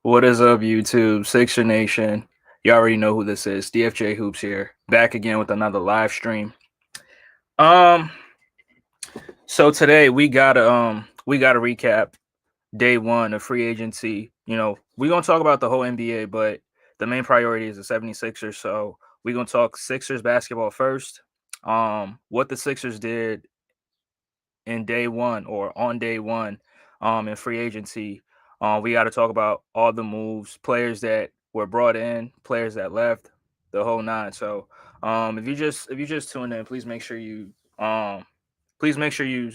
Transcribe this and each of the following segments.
What is up, YouTube? Sixer Nation. You already know who this is. DFJ Hoops here, back again with another live stream. Um, so today we gotta recap day one of free agency. We're gonna talk about the whole NBA, but the main priority is the 76ers. So we're gonna talk Sixers basketball first. What the Sixers did in day one or on day one in free agency. We got to talk about all the moves, players that were brought in, players that left, the whole nine. So if you just tuned in, please make sure you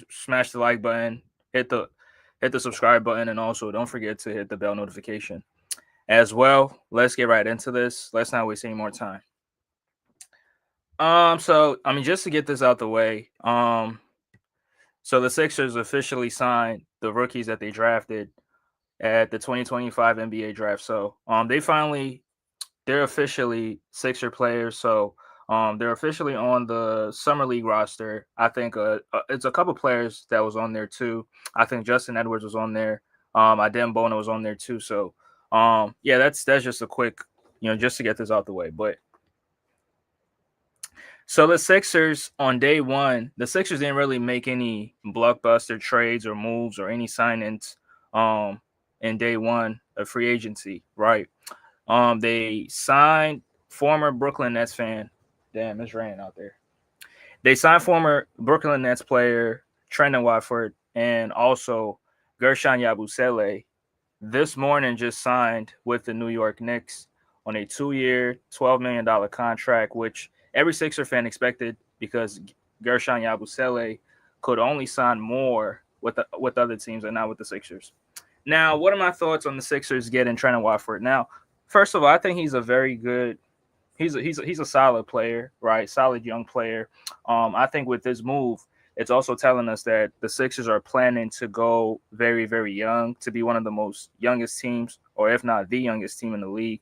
smash the like button, hit the hit the subscribe button, and also don't forget to hit the bell notification as well. Let's get right into this. Let's not waste any more time. Just to get this out the way, so the Sixers officially signed the rookies that they drafted at the 2025 NBA draft. So they're officially Sixer players. So they're officially on the summer league roster. I think it's a couple players that was on there too. I think Justin Edwards was on there. Adem was on there too. So yeah, that's just a quick, just to get this out the way. But so the Sixers on day one, the Sixers didn't really make any blockbuster trades or moves or any signings in day one of free agency, right? They signed former Brooklyn Nets fan. Damn, it's raining out there. They signed former Brooklyn Nets player Trendon Watford and also Guerschon Yabusele this morning just signed with the New York Knicks on a 2-year, $12 million contract, which every Sixer fan expected because Guerschon Yabusele could only sign more with other teams and not with the Sixers. Now, what are my thoughts on the Sixers getting Trendon Watford? Now, first of all, I think he's a very good. He's a solid player, right? Solid young player. I think with this move, it's also telling us that the Sixers are planning to go very, very young to be one of the most youngest teams, or if not the youngest team in the league.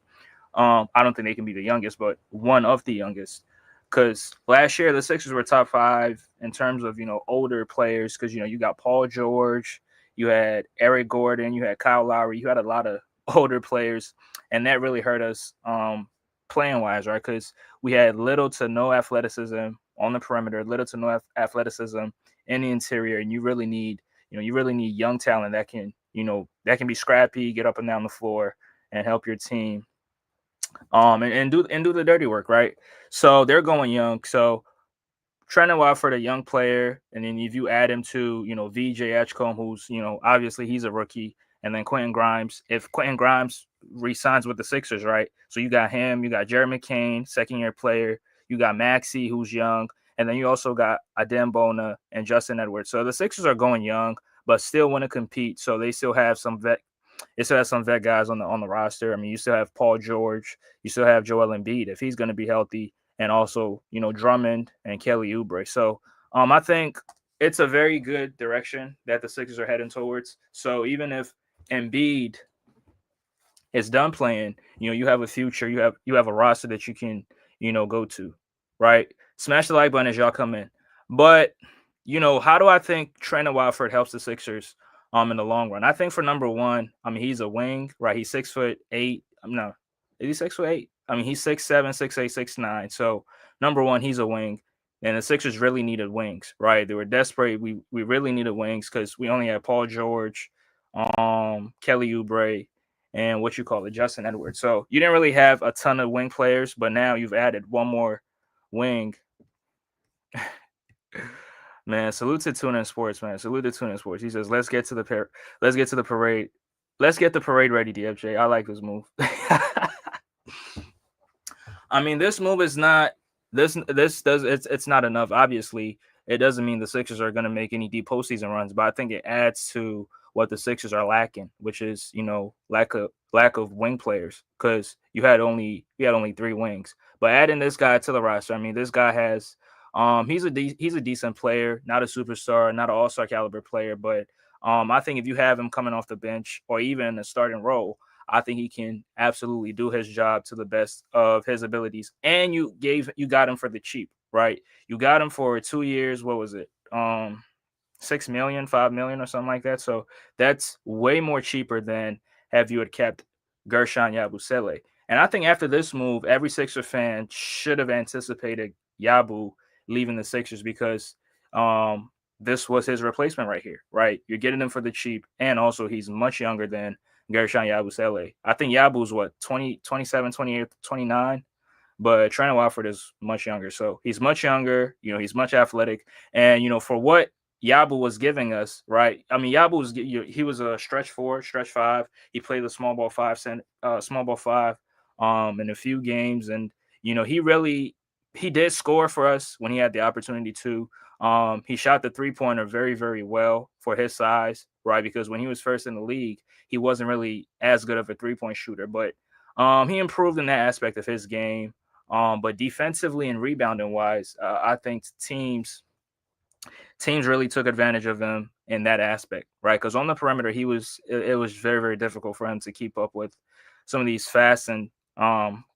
I don't think they can be the youngest, but one of the youngest. Because last year the Sixers were top five in terms of older players. Because you got Paul George, you had Eric Gordon, you had Kyle Lowry, you had a lot of older players, and that really hurt us playing wise, right? Because we had little to no athleticism on the perimeter, little to no athleticism in the interior, and you really need young talent that can be scrappy, get up and down the floor, and help your team and do the dirty work, right? So they're going young. So Trendon Watford, a young player, and then if you add him to VJ Edgecombe, who's obviously he's a rookie, and then Quentin Grimes. If Quentin Grimes resigns with the Sixers, right? So you got him, you got Jared McCain, second-year player, you got Maxey, who's young, and then you also got Adem and Justin Edwards. So the Sixers are going young, but still want to compete. So they still have some vet. It still has some vet guys on the roster. I mean, you still have Paul George, you still have Joel Embiid if he's going to be healthy, and also Drummond and Kelly Oubre. So I think it's a very good direction that the Sixers are heading towards. So even if Embiid is done playing, you have a future, you have a roster that you can go to, right? Smash the like button as y'all come in. But how do I think Trendon Watford helps the Sixers in the long run? I think for number one, I mean he's a wing, right? He's 6'8". No, is he 6'8"? I mean he's 6'7", 6'8", 6'9". So number one, he's a wing. And the Sixers really needed wings, right? They were desperate. We really needed wings because we only had Paul George, Kelly Oubre, and what you call it, Justin Edwards. So you didn't really have a ton of wing players, but now you've added one more wing. Man, salute to Tuna in Sports, man. Salute to Tuna in Sports. He says, "Let's get to the parade. Let's get the parade ready, DFJ." I like this move. I mean, this move is not it's not enough. Obviously, it doesn't mean the Sixers are going to make any deep postseason runs, but I think it adds to what the Sixers are lacking, which is lack of wing players because you had only three wings. But adding this guy to the roster, I mean, this guy has he's a decent player, not a superstar, not an all-star caliber player, but I think if you have him coming off the bench or even in a starting role, I think he can absolutely do his job to the best of his abilities. And you got him for the cheap, right? You got him for 2 years. What was it? 6 million, 5 million, or something like that. So that's way more cheaper than have you had kept Guerschon Yabusele. And I think after this move, every Sixer fan should have anticipated Yabu leaving the Sixers because this was his replacement right here, right? You're getting him for the cheap, and also he's much younger than Guerschon Yabusele. I think Yabu's what, 20, 27, 28, 29? But Trendon Watford is much younger. So he's much younger, he's much athletic. And, for what Yabu was giving us, right? I mean, Yabu was, he was a stretch four, stretch five. He played the small ball five in a few games. And, he did score for us when he had the opportunity to. He shot the 3-pointer very, very well for his size, right? Because when he was first in the league, he wasn't really as good of a 3-point shooter, but he improved in that aspect of his game. But defensively and rebounding wise, I think teams really took advantage of him in that aspect, right? Because on the perimeter, it was very, very difficult for him to keep up with some of these fast and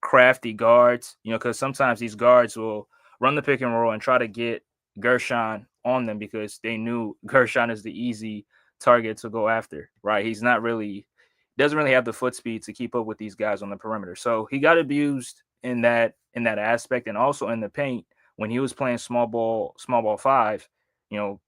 crafty guards, because sometimes these guards will run the pick and roll and try to get Guerschon on them because they knew Guerschon is the easy target to go after, right? He's not really doesn't really have the foot speed to keep up with these guys on the perimeter. So he got abused in that aspect, and also in the paint when he was playing small ball five. You know,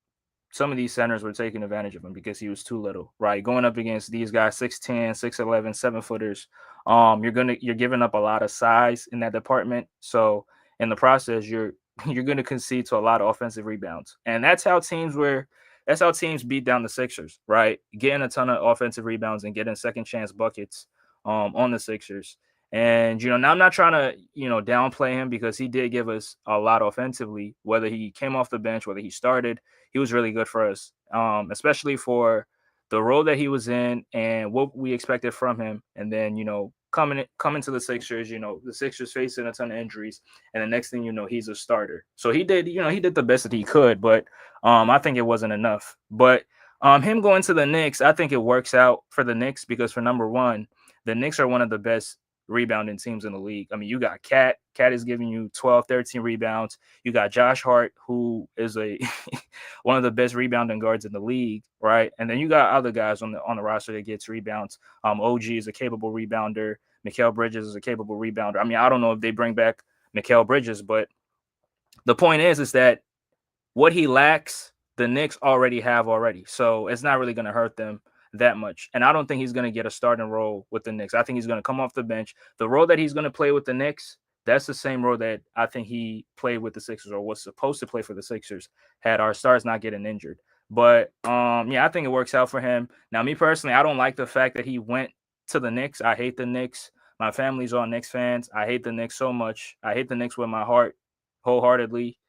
some of these centers were taking advantage of him because he was too little, right? Going up against these guys, 6'10", 6'11", 7-footers, you're giving up a lot of size in that department. So in the process, you're gonna concede to a lot of offensive rebounds. And that's how teams beat down the Sixers, right? Getting a ton of offensive rebounds and getting second chance buckets on the Sixers. And now I'm not trying to downplay him because he did give us a lot offensively. Whether he came off the bench, whether he started, he was really good for us, especially for the role that he was in and what we expected from him. And then coming to the Sixers, the Sixers facing a ton of injuries, and the next thing you know, he's a starter. So he did the best that he could, but I think it wasn't enough. But him going to the Knicks, I think it works out for the Knicks because for number one, the Knicks are one of the best rebounding teams in the league. I mean, you got Cat. Cat is giving you 12, 13 rebounds. You got Josh Hart, who is a one of the best rebounding guards in the league, right? And then you got other guys on the roster that gets rebounds. OG is a capable rebounder. Mikal Bridges is a capable rebounder. I mean, I don't know if they bring back Mikal Bridges, but the point is that what he lacks, the Knicks already have already. So it's not really going to hurt them that much. And I don't think he's going to get a starting role with the Knicks. I think he's going to come off the bench. The role that he's going to play with the Knicks, that's the same role that I think he played with the Sixers or was supposed to play for the Sixers had our stars not getting injured. But yeah, I think it works out for him. Now, me personally, I don't like the fact that he went to the Knicks. I hate the Knicks. My family's all Knicks fans. I hate the Knicks so much. I hate the Knicks with my heart wholeheartedly,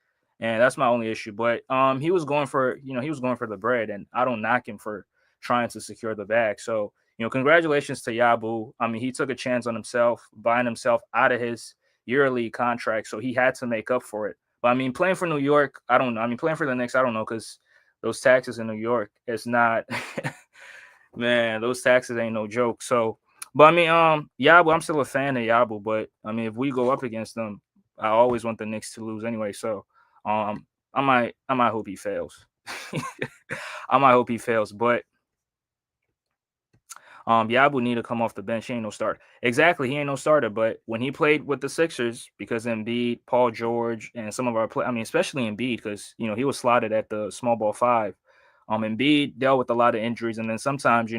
and that's my only issue. But he was going for the bread, and I don't knock him for trying to secure the bag. So congratulations to Yabu. I mean, he took a chance on himself, buying himself out of his yearly contract, so he had to make up for it. But I mean, playing for New York, I don't know. I mean, playing for the Knicks, I don't know, because those taxes in New York, it's not. Man, those taxes ain't no joke. So, but I mean, Yabu, I'm still a fan of Yabu, but I mean, if we go up against them, I always want the Knicks to lose anyway. So, I might hope he fails. I might hope he fails, but Yabu need to come off the bench. He ain't no starter. Exactly, he ain't no starter. But when he played with the Sixers, because Embiid, Paul George, and some of our I mean, especially Embiid, because he was slotted at the small ball five. Embiid dealt with a lot of injuries, and then sometimes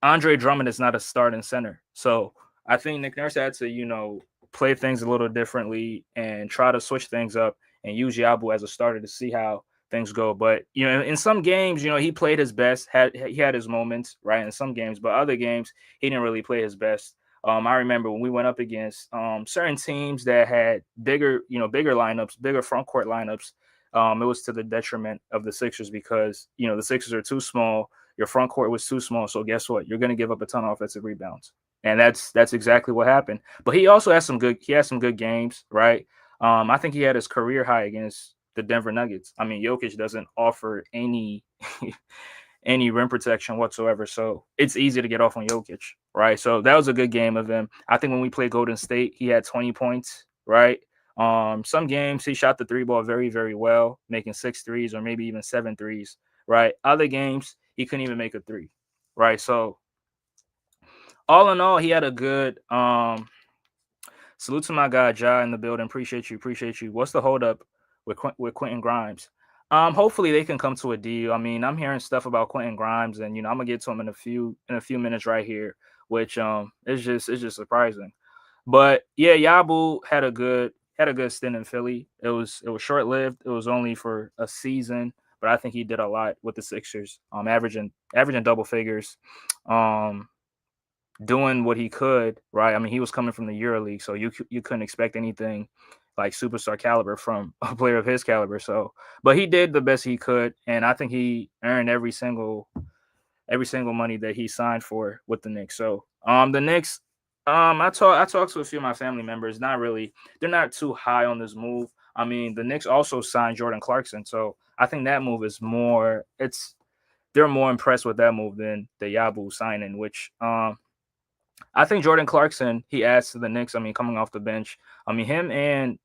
Andre Drummond is not a starting center. So I think Nick Nurse had to, play things a little differently and try to switch things up and use Yabu as a starter to see how things go. But, in some games, he played his best, he had his moments, right, in some games, but other games, he didn't really play his best. I remember when we went up against certain teams that had bigger lineups, bigger front court lineups. It was to the detriment of the Sixers because, the Sixers are too small. Your front court was too small. So guess what? You're going to give up a ton of offensive rebounds. And that's exactly what happened. But he also has some good games, right? I think he had his career high against the Denver Nuggets. I mean, Jokic doesn't offer any any rim protection whatsoever. So it's easy to get off on Jokic, right? So that was a good game of him. I think when we played Golden State, he had 20 points, right? Some games he shot the three ball very, very well, making 6 threes or maybe even 7 threes, right? Other games he couldn't even make a three, right? So all in all, he had a good salute to my guy Ja in the building. Appreciate you. Appreciate you. What's the holdup with Quentin Grimes? Hopefully they can come to a deal. I mean, I'm hearing stuff about Quentin Grimes, and I'm gonna get to him in a few minutes right here, which it's just surprising. But yeah, Yabu had a good stint in Philly. It was short lived. It was only for a season, but I think he did a lot with the Sixers. Averaging double figures. Um, Doing what he could, right? I mean, he was coming from the EuroLeague, so you couldn't expect anything like superstar caliber from a player of his caliber. So, but he did the best he could, and I think he earned every single money that he signed for with the Knicks. So, the Knicks, I talked to a few of my family members. Not really, they're not too high on this move. I mean, the Knicks also signed Jordan Clarkson, so I think that move is more. They're more impressed with that move than the Yabu signing, which I think Jordan Clarkson, he adds to the Knicks. I mean, coming off the bench. I mean, him and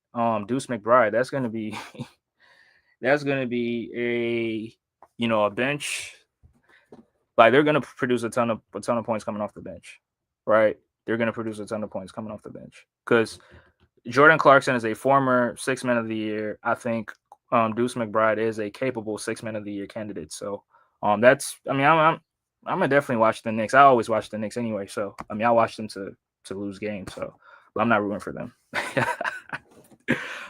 Deuce McBride, that's gonna be that's gonna be a bench. Like they're gonna produce a ton of points coming off the bench, right? They're gonna produce a ton of points coming off the bench because Jordan Clarkson is a former Six Man of the Year. I think Deuce McBride is a capable Six Man of the Year candidate. So that's. I mean, I'm gonna definitely watch the Knicks. I always watch the Knicks anyway. So I mean, I watch them to lose games. So but I'm not rooting for them.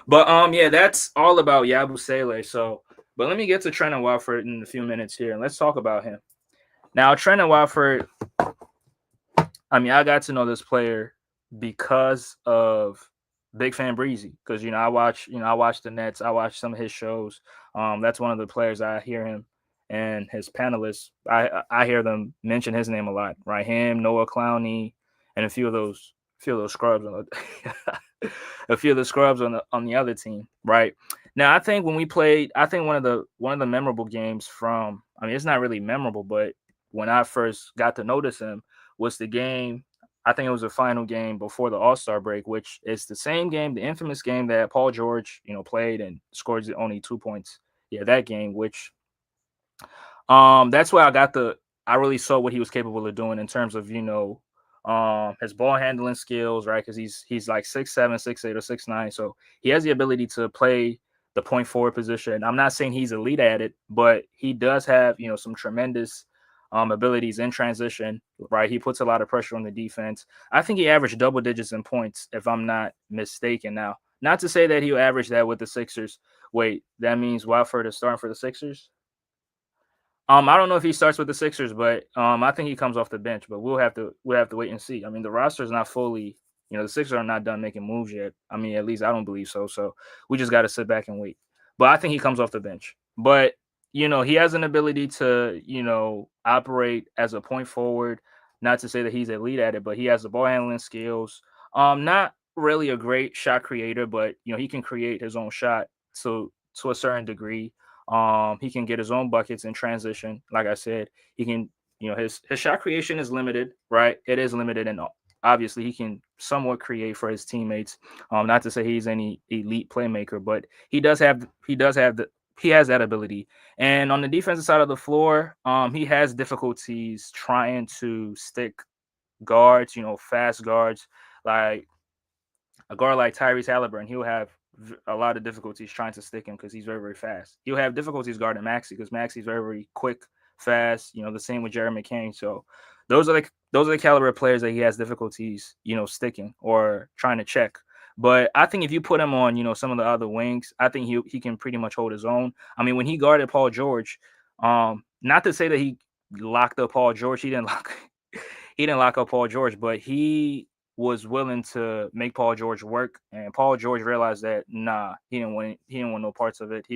But yeah, that's all about Yabusele. So, but let me get to Trendon Watford in a few minutes here, and let's talk about him. Now, Trendon Watford, I mean, I got to know this player because of Big Fan Breezy. Because I watch the Nets. I watch some of his shows. That's one of the players I hear him and his panelists. I hear them mention his name a lot. Right, him, Noah Clowney, and a few of those scrubs a few of the scrubs on the other team. Right now, I think when we played, I think one of the memorable games from. I mean, it's not really memorable, but when I first got to notice him was the game. I think it was the final game before the All-Star break, which is the same game, the infamous game that Paul George, played and scored only 2 points. Yeah, that game, which that's where I really saw what he was capable of doing in terms of his ball handling skills, right? Because he's like 6'7", 6'8", or 6'9", so he has the ability to play the point forward position. I'm not saying he's elite at it, but he does have some tremendous abilities in transition, right? He puts a lot of pressure on the defense. I think he averaged double digits in points, if I'm not mistaken. Now, not to say that he'll average that with the Sixers. Wait, that means Watford is starting for the Sixers? I don't know if he starts with the Sixers, but I think he comes off the bench. But we'll have to wait and see. I mean, the roster is not fully, the Sixers are not done making moves yet. I mean, at least I don't believe so. So we just got to sit back and wait. But I think he comes off the bench. But he has an ability to operate as a point forward. Not to say that he's elite at it, but he has the ball handling skills. Not really a great shot creator, but he can create his own shot to a certain degree. He can get his own buckets in transition. Like I said, he can, his shot creation is limited, right? It is limited, and obviously he can somewhat create for his teammates. Not to say he's any elite playmaker, but he has that ability. And on the defensive side of the floor, he has difficulties trying to stick guards, fast guards, like a guard like Tyrese Halliburton. He'll have a lot of difficulties trying to stick him because he's very, very fast. He'll have difficulties guarding Maxey because Maxey's very, very quick, fast. The same with Jeremy McCain. So those are the caliber of players that he has difficulties, sticking or trying to check. But I think if you put him on, some of the other wings, I think he can pretty much hold his own. I mean, when he guarded Paul George, not to say that he locked up Paul George, he didn't lock up Paul George, but he was willing to make Paul George work, and Paul George realized that he didn't want no parts of it.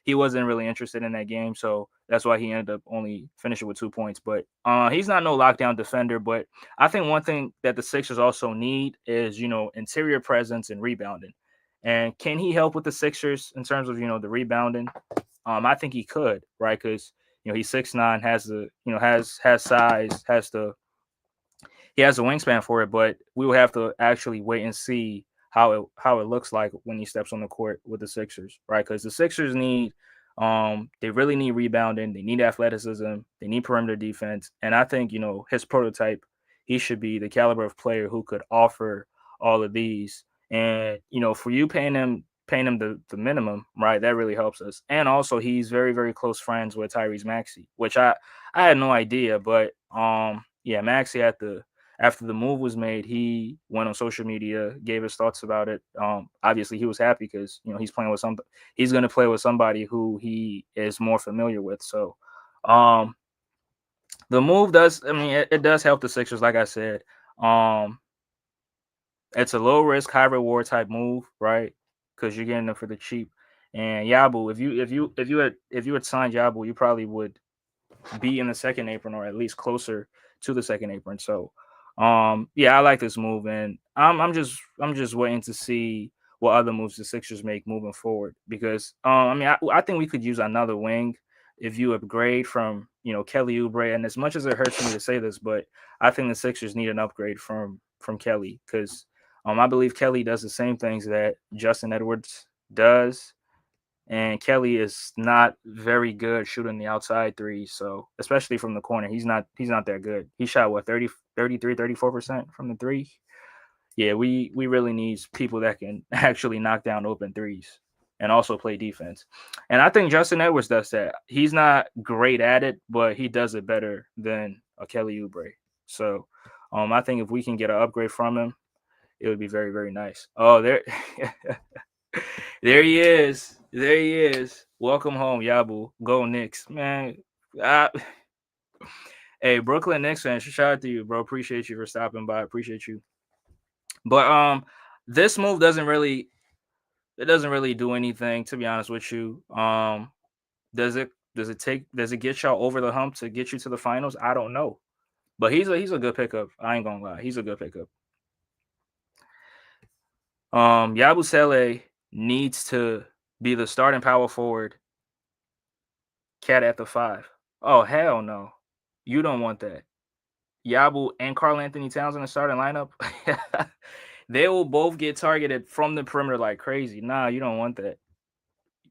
He wasn't really interested in that game, so that's why he ended up only finishing with 2 points. But he's not no lockdown defender. But I think one thing that the Sixers also need is interior presence and rebounding. And can he help with the Sixers in terms of the rebounding? I think he could, right? Because he's 6'9", has the has size, he has a wingspan for it, but we will have to actually wait and see how it looks like when he steps on the court with the Sixers, right? Because the Sixers they really need rebounding, they need athleticism, they need perimeter defense, and I think his prototype, he should be the caliber of player who could offer all of these. And for you paying him the minimum, right? That really helps us. And also, he's very very close friends with Tyrese Maxey, which I had no idea, but yeah, Maxey after the move was made, he went on social media, gave his thoughts about it. Obviously, he was happy because he's going to play with somebody who he is more familiar with. So, um, the move does, I mean, it does help the Sixers, like I said. Um, it's a low risk, high reward type move, right? Because you're getting them for the cheap. And Yabu, if you had signed Yabu, you probably would be in the second apron or at least closer to the second apron. So, yeah, I like this move, and I'm just waiting to see what other moves the Sixers make moving forward because I mean I think we could use another wing if you upgrade from Kelly Oubre, and as much as it hurts me to say this, but I think the Sixers need an upgrade from Kelly because I believe Kelly does the same things that Justin Edwards does, and Kelly is not very good shooting the outside three. So especially from the corner, he's not that good. He shot what 34% from the three. Yeah, we really need people that can actually knock down open threes and also play defense. And I think Justin Edwards does that. He's not great at it, but he does it better than a Kelly Oubre. So I think if we can get an upgrade from him, it would be very, very nice. Oh, there there he is. There he is. Welcome home, Yabu. Go Knicks, man. I, hey, Brooklyn Knicks fan, shout out to you, bro. Appreciate you for stopping by. Appreciate you. But this move doesn't really do anything, to be honest with you. Does it get y'all over the hump to get you to the finals? I don't know. But he's a good pickup. I ain't gonna lie. He's a good pickup. Yabusele needs to be the starting power forward. Cat at the 5. Oh hell no. You don't want that. Yabu and Karl Anthony Towns in the starting lineup. They will both get targeted from the perimeter like crazy. Nah, you don't want that.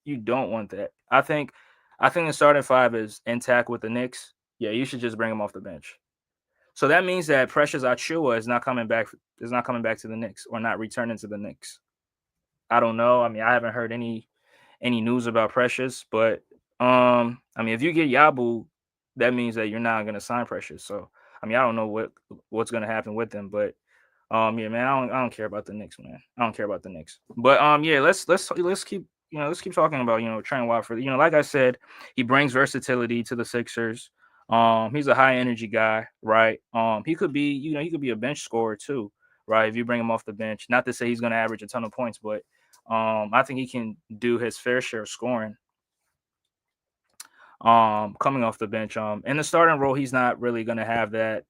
You don't want that. I think the starting 5 is intact with the Knicks. Yeah, you should just bring him off the bench. So that means that Precious Achiuwa is not coming back. Is not coming back to the Knicks or not returning to the Knicks. I don't know. I mean, I haven't heard any news about Precious, but I mean, if you get Yabu, that means that you're not gonna sign Precious. So I mean, I don't know what's gonna happen with them, but yeah, man, I don't care about the Knicks, man. I don't care about the Knicks. But yeah, let's keep talking about Trendon Watford. Like I said, he brings versatility to the Sixers. He's a high energy guy, right? He could be a bench scorer too, right? If you bring him off the bench, not to say he's gonna average a ton of points, but I think he can do his fair share of scoring coming off the bench. In the starting role, he's not really gonna have that.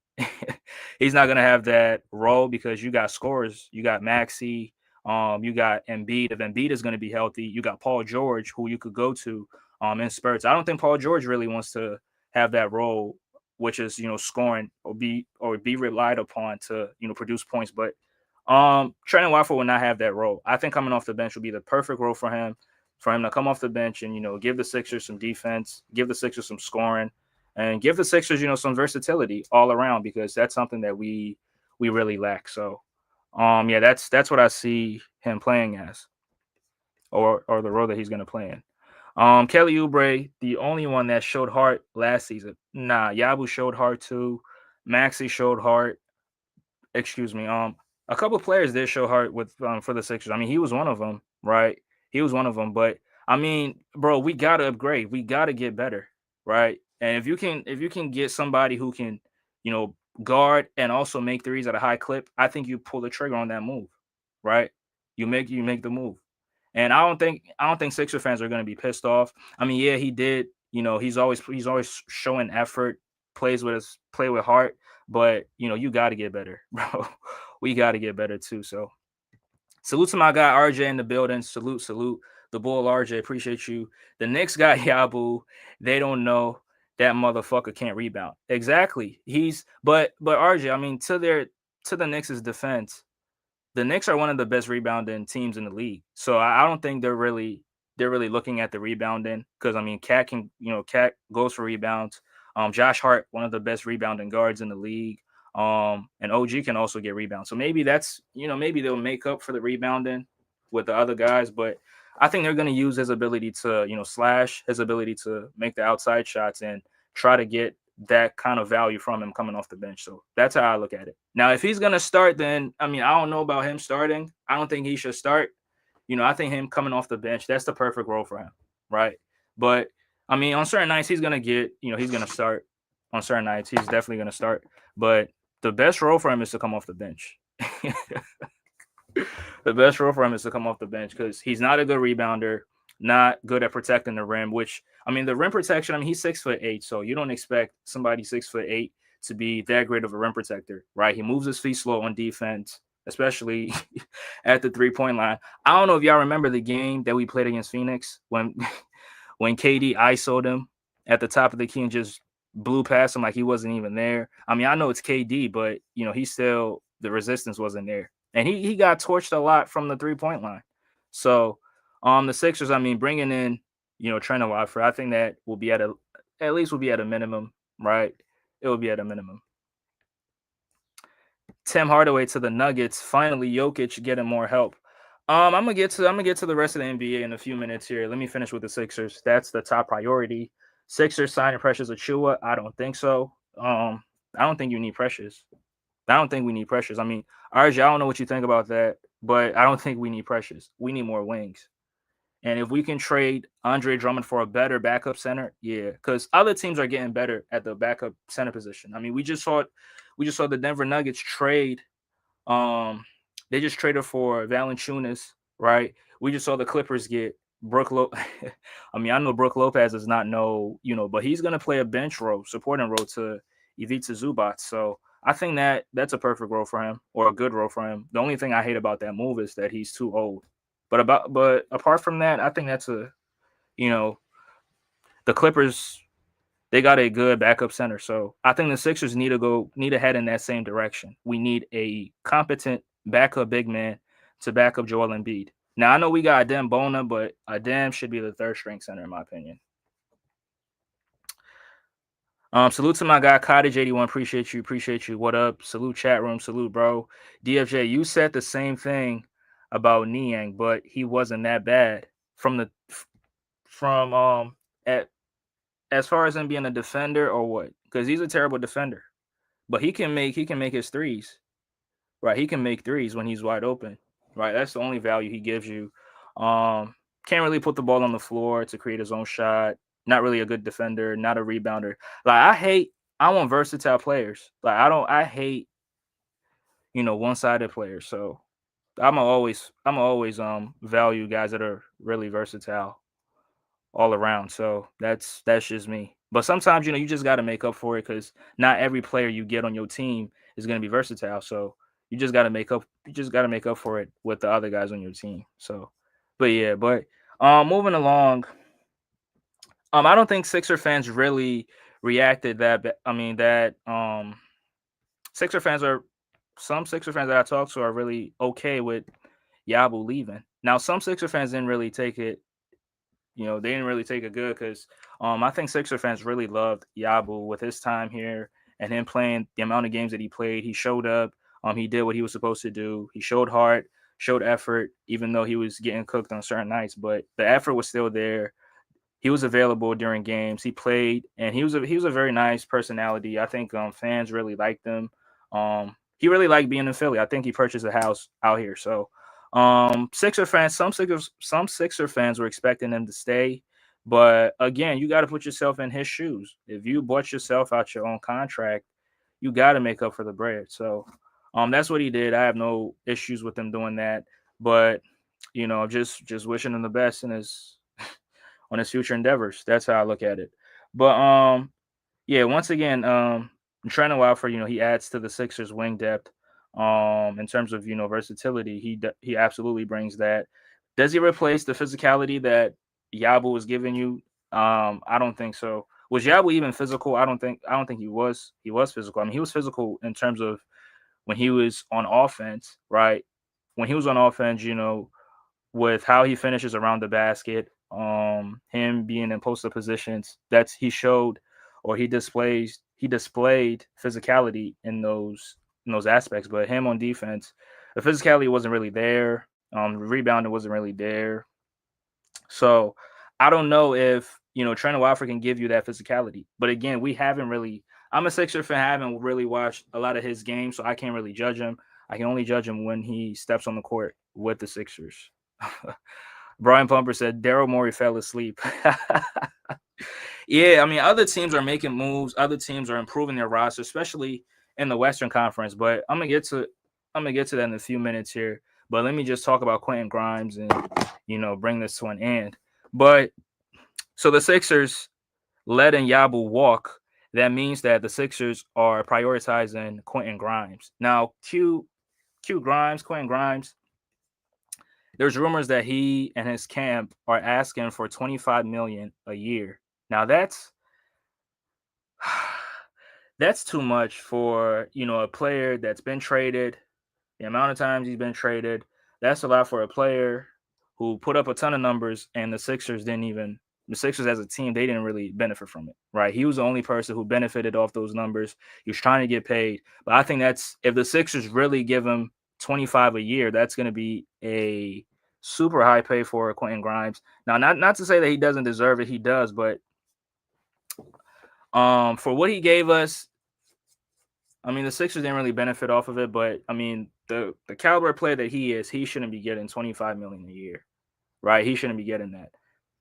He's not gonna have that role because you got scorers, you got Maxey, you got Embiid. If Embiid is gonna be healthy, you got Paul George, who you could go to in spurts. I don't think Paul George really wants to have that role, which is scoring or be relied upon to produce points. But Trendon Watford will not have that role. I think coming off the bench would be the perfect role for him to come off the bench and give the Sixers some defense, give the Sixers some scoring, and give the Sixers some versatility all around because that's something that we really lack. So yeah, that's what I see him playing as, or the role that he's going to play in. Kelly Oubre, the only one that showed heart last season. Nah, Yabu showed heart too. Maxey showed heart. Excuse me. A couple of players did show heart with for the Sixers. I mean, he was one of them, right? He was one of them. But I mean, bro, we gotta upgrade. We gotta get better, right? And if you can get somebody who can, you know, guard and also make threes at a high clip, I think you pull the trigger on that move, right? You make the move. And I don't think Sixer fans are going to be pissed off. I mean, yeah, he did. He's always showing effort, play with heart, but you got to get better, bro. We got to get better too. So salute to my guy RJ in the building. Salute the bull RJ. Appreciate you. The next guy Yabu, they don't know that motherfucker can't rebound. Exactly. But RJ. I mean, to the Knicks' defense, the Knicks are one of the best rebounding teams in the league. So I don't think they're really looking at the rebounding because I mean Cat goes for rebounds. Josh Hart, one of the best rebounding guards in the league. And OG can also get rebounds. So maybe that's, maybe they'll make up for the rebounding with the other guys. But I think they're going to use his ability to, slash, his ability to make the outside shots and try to get that kind of value from him coming off the bench. So that's how I look at it. Now, if he's going to start, then, I don't know about him starting. I don't think he should start. I think him coming off the bench, that's the perfect role for him, right? But, on certain nights, he's going to get, he's going to start. On certain nights, he's definitely going to start. But the best role for him is to come off the bench. The best role for him is to come off the bench because he's not a good rebounder, not good at protecting the rim, which, the rim protection, he's 6'8", so you don't expect somebody 6'8" to be that great of a rim protector, right? He moves his feet slow on defense, especially at the three-point line. I don't know if y'all remember the game that we played against Phoenix when KD ISO'd him at the top of the key and just blew past him like he wasn't even there. I know it's KD, but, he still, the resistance wasn't there. And he got torched a lot from the three-point line. So, the Sixers, bringing in, Trendon Watford, I think that will be at least a minimum, right? It will be at a minimum. Tim Hardaway to the Nuggets. Finally, Jokic getting more help. I'm gonna get to the rest of the NBA in a few minutes here. Let me finish with the Sixers. That's the top priority. Sixers signing Precious Achiuwa. I don't think so. I don't think you need Precious. I don't think we need Precious. RJ, I don't know what you think about that, but I don't think we need Precious. We need more wings. And if we can trade Andre Drummond for a better backup center, yeah, because other teams are getting better at the backup center position. We just saw the Denver Nuggets trade. They just traded for Valanciunas, right? We just saw the Clippers get Brook Lopez. I know Brook Lopez is not but he's gonna play a bench role, supporting role to Ivica Zubac. So I think that's a perfect role for him, or a good role for him. The only thing I hate about that move is that he's too old. But apart from that, I think that's the Clippers, they got a good backup center. So I think the Sixers need to head in that same direction. We need a competent backup big man to back up Joel Embiid. Now, I know we got Adem Bona, but Adem should be the third string center, in my opinion. Salute to my guy, Cottage81. Appreciate you. What up? Salute chat room. Salute, bro. DFJ, you said the same thing about Niang, but he wasn't that bad as far as him being a defender or what? Because he's a terrible defender, but he can make his threes, right? He can make threes when he's wide open, right? That's the only value he gives you. Can't really put the ball on the floor to create his own shot. Not really a good defender, not a rebounder. I want versatile players. I hate, one-sided players. So I'm always value guys that are really versatile all around. So that's just me. But sometimes, you just got to make up for it because not every player you get on your team is going to be versatile. So you just got to make up. You just got to make up for it with the other guys on your team. So, moving along. I don't think Sixer fans really reacted that. Some Sixer fans that I talked to are really okay with Yabu leaving. Now, some Sixer fans didn't really take it. They didn't really take it good because I think Sixer fans really loved Yabu with his time here and him playing the amount of games that he played. He showed up. He did what he was supposed to do. He showed heart, showed effort, even though he was getting cooked on certain nights. But the effort was still there. He was available during games. He played, and he was a very nice personality. I think fans really liked him. He really liked being in Philly. I think he purchased a house out here. So, Sixer fans, some Sixer fans were expecting him to stay, but again, you got to put yourself in his shoes. If you bought yourself out your own contract, you got to make up for the bread. So, that's what he did. I have no issues with him doing that, but just wishing him the best in his on his future endeavors. That's how I look at it. But once again, Trendon Watford, he adds to the Sixers wing depth. In terms of versatility, he absolutely brings that. Does he replace the physicality that Yabu was giving you? I don't think so. Was Yabu even physical? I don't think he was. He was physical. He was physical in terms of when he was on offense, right? When he was on offense, with how he finishes around the basket, him being in posted positions, he showed or he displays he displayed physicality in those aspects, but him on defense, the physicality wasn't really there. Rebounding wasn't really there. So I don't know if Trendon Watford can give you that physicality. But again, we haven't really. I'm a Sixer fan. I haven't really watched a lot of his games, so I can't really judge him. I can only judge him when he steps on the court with the Sixers. Brian Pumper said Daryl Morey fell asleep. Yeah, I mean, other teams are making moves. Other teams are improving their roster, especially in the Western Conference. But I'm gonna get to that in a few minutes here. But let me just talk about Quentin Grimes and bring this to an end. But so the Sixers letting Yabu walk. That means that the Sixers are prioritizing Quentin Grimes. Now, Quentin Grimes. There's rumors that he and his camp are asking for $25 million a year. Now that's too much for a player that's been traded. The amount of times he's been traded, that's a lot for a player who put up a ton of numbers, and the Sixers as a team, they didn't really benefit from it, right? He was the only person who benefited off those numbers. He was trying to get paid, but I think that's if the Sixers really give him 25 a year, that's going to be a super high pay for Quentin Grimes. Now, not to say that he doesn't deserve it, he does, but for what he gave us, I mean, the Sixers didn't really benefit off of it, but I mean, the caliber player that he is, he shouldn't be getting $25 million a year, right? He shouldn't be getting that.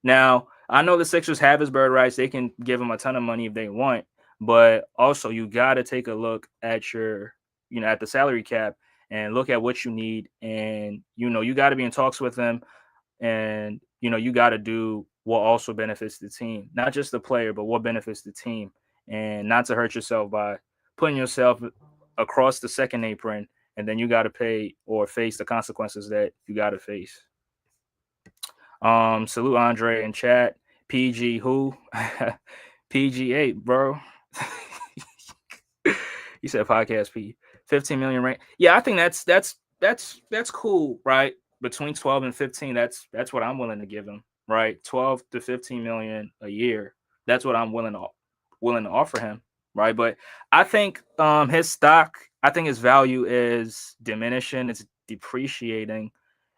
Now, I know the Sixers have his bird rights; they can give him a ton of money if they want, but also you got to take a look at at the salary cap and look at what you need, and you got to be in talks with them, and you got to do what also benefits the team, not just the player, but what benefits the team, and not to hurt yourself by putting yourself across the second apron, and then you got to pay or face the consequences that you got to face. Salute Andre in chat. PG who? PG8, bro. You said podcast P. 15 million rank. Yeah, I think that's cool, right? Between 12 and 15, that's what I'm willing to give him, right? 12 to 15 million a year. That's what I'm willing to offer him, right? But I think his stock, I think his value is diminishing, it's depreciating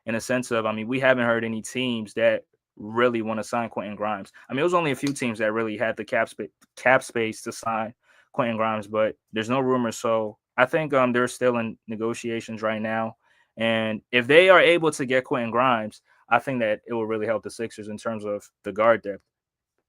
in a sense of, I mean, we haven't heard any teams that really want to sign Quentin Grimes. I mean, it was only a few teams that really had the cap space to sign Quentin Grimes, but there's no rumors. So I think they're still in negotiations right now. And if they are able to get Quentin Grimes, I think that it will really help the Sixers in terms of the guard depth.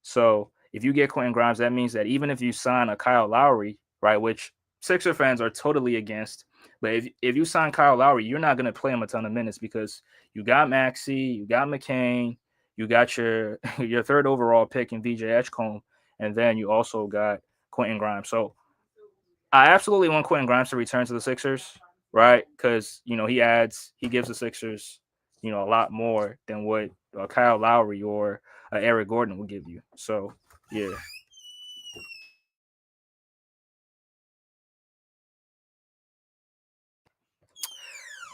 So if you get Quentin Grimes, that means that even if you sign a Kyle Lowry, right, which Sixer fans are totally against, but if you sign Kyle Lowry, you're not going to play him a ton of minutes because you got Maxey, you got McCain, you got your third overall pick in VJ Edgecombe, and then you also got Quentin Grimes. So I absolutely want Quentin Grimes to return to the Sixers, right? Because he gives the Sixers, a lot more than what Kyle Lowry or Eric Gordon will give you. So yeah.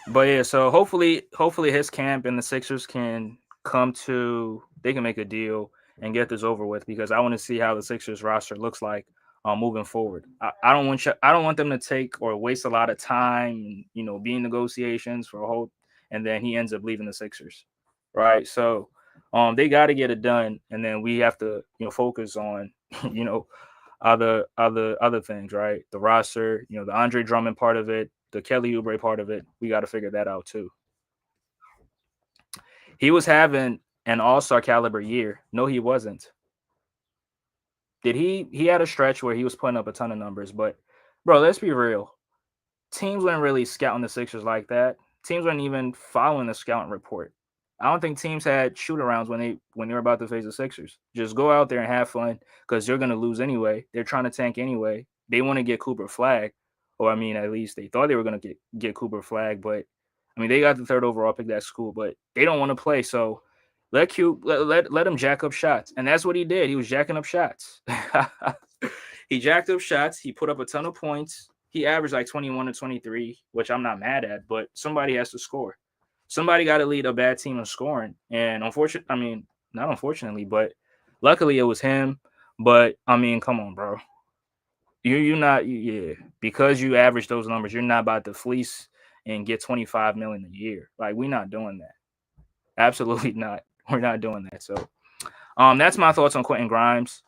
But yeah, so hopefully his camp and the Sixers can they can make a deal and get this over with because I want to see how the Sixers roster looks like moving forward. I don't want them to take or waste a lot of time, be in negotiations for a whole, and then he ends up leaving the Sixers, right? So they got to get it done, and then we have to focus on other things, right? The roster, the Andre Drummond part of it, the Kelly Oubre part of it. We got to figure that out too. He was having an all-star caliber year. No, he wasn't. Did he had a stretch where he was putting up a ton of numbers, but bro, let's be real. Teams weren't really scouting the Sixers like that. Teams weren't even following the scouting report. I don't think teams had shoot-arounds when they were about to face the Sixers. Just go out there and have fun because they're gonna lose anyway. They're trying to tank anyway. They want to get Cooper Flag, or I mean, at least they thought they were gonna get Cooper Flag, but I mean, they got the third overall pick. That's cool, but they don't want to play. So let him jack up shots, and that's what he did. He was jacking up shots. He jacked up shots. He put up a ton of points. He averaged like 21 to 23, which I'm not mad at, but somebody has to score. Somebody got to lead a bad team in scoring. And not unfortunately, but luckily it was him. But I mean, come on, bro. because you average those numbers, you're not about to fleece and get 25 million a year. Like, we're not doing that. Absolutely not. We're not doing that. So that's my thoughts on Quentin Grimes.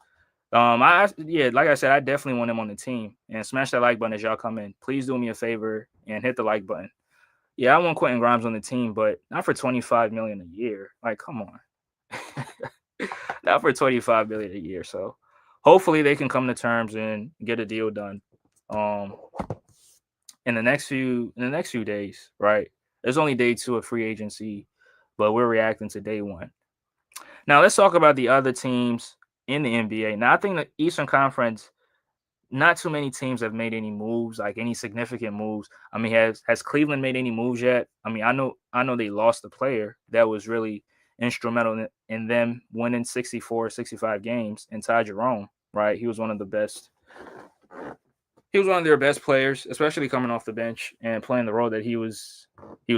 Like I said, I definitely want him on the team. And smash that like button as y'all come in. Please do me a favor and hit the like button. Yeah, I want Quentin Grimes on the team, but not for 25 million a year. Like, come on. Not for 25 million a year. So hopefully they can come to terms and get a deal done. In the next few days, right? There's only day 2 of free agency, but we're reacting to day 1. Now let's talk about the other teams in the NBA. Now I think the Eastern Conference, not too many teams have made any moves, like any significant moves. I mean, has Cleveland made any moves yet? I mean, I know they lost a player that was really instrumental in them winning 64, 65 games, in Ty Jerome, right? He was one of their best players, especially coming off the bench and playing the role that he was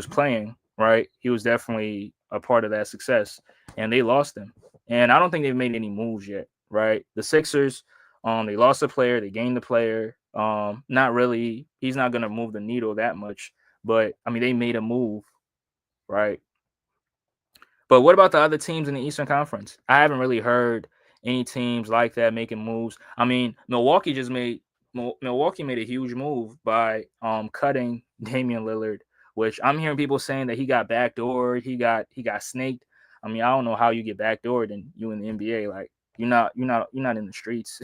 playing, right? He was definitely a part of that success, and they lost him. And I don't think they've made any moves yet, right? The Sixers, they lost a player, they gained a player. Not really. He's not going to move the needle that much, but I mean, they made a move, right? But what about the other teams in the Eastern Conference? I haven't really heard any teams like that making moves. I mean, Milwaukee made a huge move by cutting Damian Lillard, which I'm hearing people saying that he got backdoored, he got snaked. I mean, I don't know how you get backdoored and you in the NBA. Like, you're not in the streets.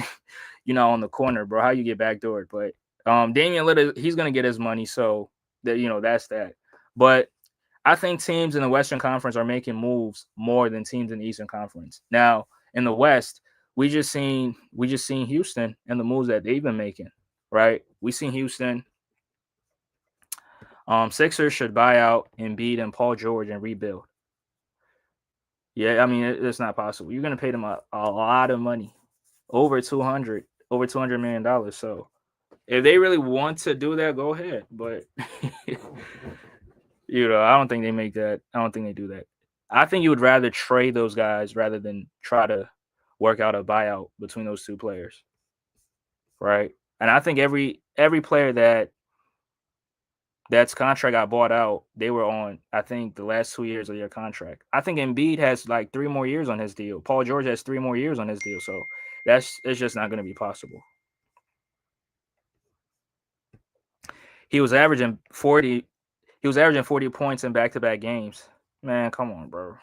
You're not on the corner, bro. How you get backdoored? But Damian Lillard, he's gonna get his money, so that's that. But I think teams in the Western Conference are making moves more than teams in the Eastern Conference. Now, in the West, we just seen Houston and the moves that they've been making, right? We seen Houston. Sixers should buy out Embiid and Paul George and rebuild. Yeah, I mean, it's not possible. You're gonna pay them a lot of money, over $200 million. So if they really want to do that, go ahead. But I don't think they make that. I don't think they do that. I think you would rather trade those guys rather than try to work out a buyout between those two players, right? And I think every player that's contract got bought out, they were on, I think, the last 2 years of their contract. I think Embiid has like 3 more years on his deal. Paul George has 3 more years on his deal. So it's just not going to be possible. He was averaging 40 points in back-to-back games. Man, come on, bro.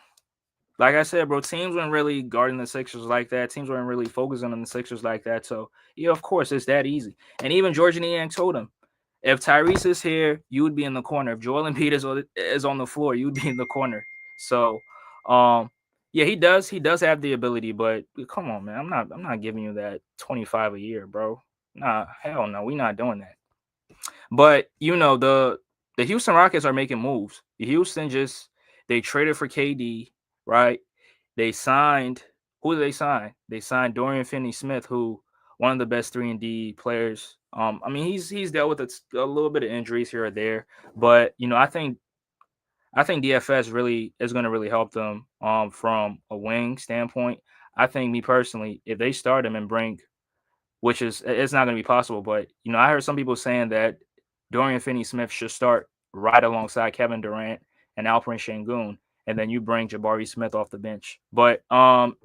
Like I said, bro, teams weren't really guarding the Sixers like that. Teams weren't really focusing on the Sixers like that. So, yeah, of course, it's that easy. And even George Niang told him, if Tyrese is here, you would be in the corner. If Joel Embiid is on the floor, you would be in the corner. So, yeah, he does have the ability, but come on, man, I'm not giving you that 25 a year, bro. Nah, hell no, we're not doing that. But the Houston Rockets are making moves. They traded for KD, right? They signed. Who did they sign? They signed Dorian Finney-Smith, who one of the best 3-and-D players. I mean, he's dealt with a little bit of injuries here or there, but I think DFS really is going to really help them from a wing standpoint. I think, me personally, if they start him and bring, which it's not going to be possible, but I heard some people saying that Dorian Finney-Smith should start right alongside Kevin Durant and Alperen Sengun, and then you bring Jabari Smith off the bench. But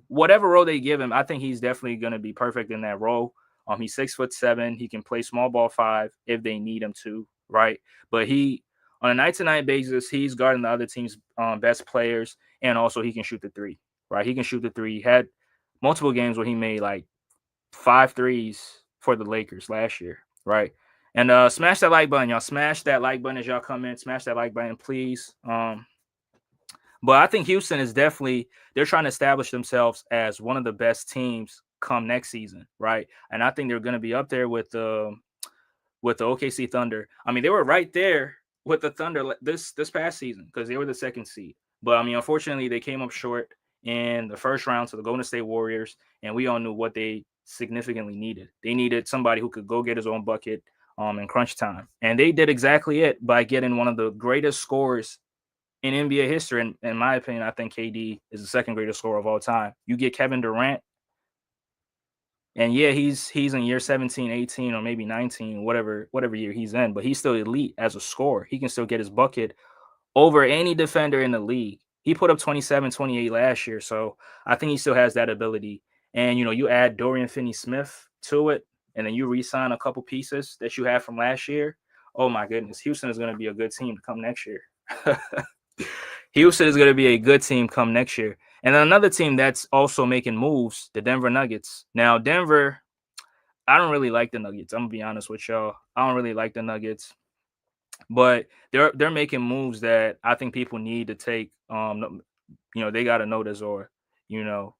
whatever role they give him, I think he's definitely going to be perfect in that role. He's 6'7". He can play small ball 5 if they need him to, right? But on a night-to-night basis, he's guarding the other team's best players, and also he can shoot the 3, right? He can shoot the 3. He had multiple games where he made like 5 threes for the Lakers last year, right? And smash that like button, y'all. Smash that like button as y'all come in. Smash that like button, please. But I think Houston is they're trying to establish themselves as one of the best teams come next season, right? And I think they're going to be up there with the OKC Thunder. I mean, they were right there with the Thunder this past season because they were the 2nd seed. But I mean, unfortunately, they came up short in the first round to the Golden State Warriors, and we all knew what they significantly needed. They needed somebody who could go get his own bucket in crunch time, and they did exactly it by getting one of the greatest scorers in NBA history. And in my opinion, I think KD is the 2nd greatest scorer of all time. You get Kevin Durant. And yeah, he's in year 17, 18, or maybe 19, whatever year he's in, but he's still elite as a scorer. He can still get his bucket over any defender in the league. He put up 27, 28 last year, so I think he still has that ability. And you add Dorian Finney-Smith to it, and then you re-sign a couple pieces that you had from last year. Oh my goodness, Houston is going to be a good team to come next year. Houston is going to be a good team come next year. And then another team that's also making moves, the Denver Nuggets. Now, Denver, I don't really like the Nuggets. I'm gonna be honest with y'all. I don't really like the Nuggets, but they're making moves that I think people need to take. They got to notice, or you know,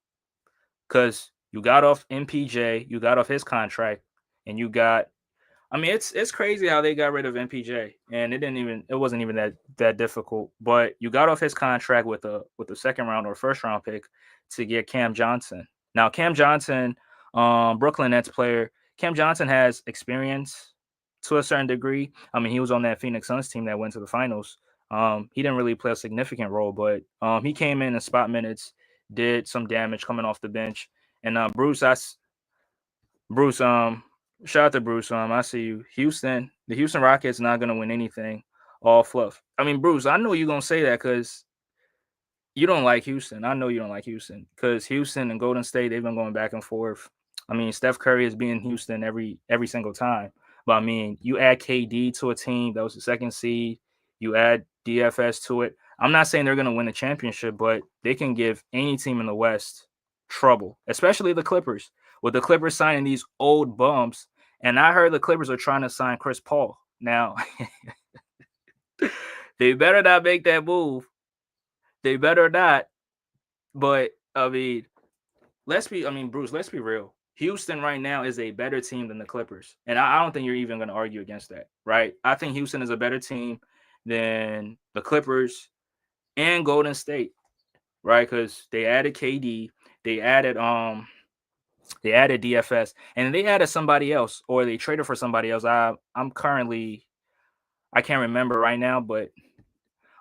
because you got off MPJ, you got off his contract, and you got. I mean, it's crazy how they got rid of MPJ, and it wasn't even that difficult. But you got off his contract with a second round or first round pick to get Cam Johnson. Now, Cam Johnson, Brooklyn Nets player, Cam Johnson has experience to a certain degree. I mean, he was on that Phoenix Suns team that went to the finals. He didn't really play a significant role, but he came in spot minutes, did some damage coming off the bench. And Bruce, shout out to Bruce. I see you. The Houston Rockets not gonna win anything. All fluff. I mean, Bruce, I know you're gonna say that because you don't like Houston. I know you don't like Houston because Houston and Golden State, they've been going back and forth. I mean, Steph Curry has been in Houston every single time. But I mean, you add KD to a team that was the second seed, you add DFS to it. I'm not saying they're gonna win a championship, but they can give any team in the West trouble, especially the Clippers. With the Clippers signing these old bums, and I heard the Clippers are trying to sign Chris Paul. Now, they better not make that move. They better not. But I mean, Bruce, let's be real. Houston right now is a better team than the Clippers. And I don't think you're even going to argue against that, right? I think Houston is a better team than the Clippers and Golden State, right? Because they added KD, they added DFS, and they added somebody else, or they traded for somebody else. I can't remember right now, but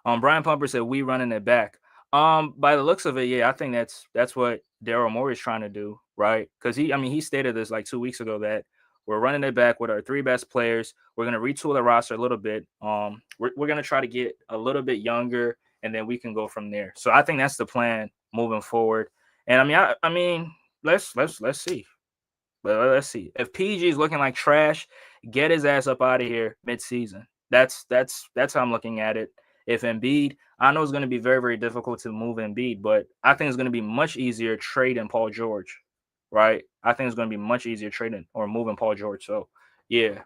Brian Pumper said we running it back. By the looks of it, yeah, I think that's what Daryl Morey is trying to do, right? Because he stated this like 2 weeks ago that we're running it back with our three best players. We're gonna retool the roster a little bit. We're gonna try to get a little bit younger, and then we can go from there. So I think that's the plan moving forward. And I mean, let's see. But let's see. If PG is looking like trash, get his ass up out of here mid-season. That's how I'm looking at it. If Embiid, I know it's going to be very, very difficult to move Embiid, but I think it's going to be much easier trading Paul George, right? I think it's going to be much easier trading or moving Paul George. So, yeah.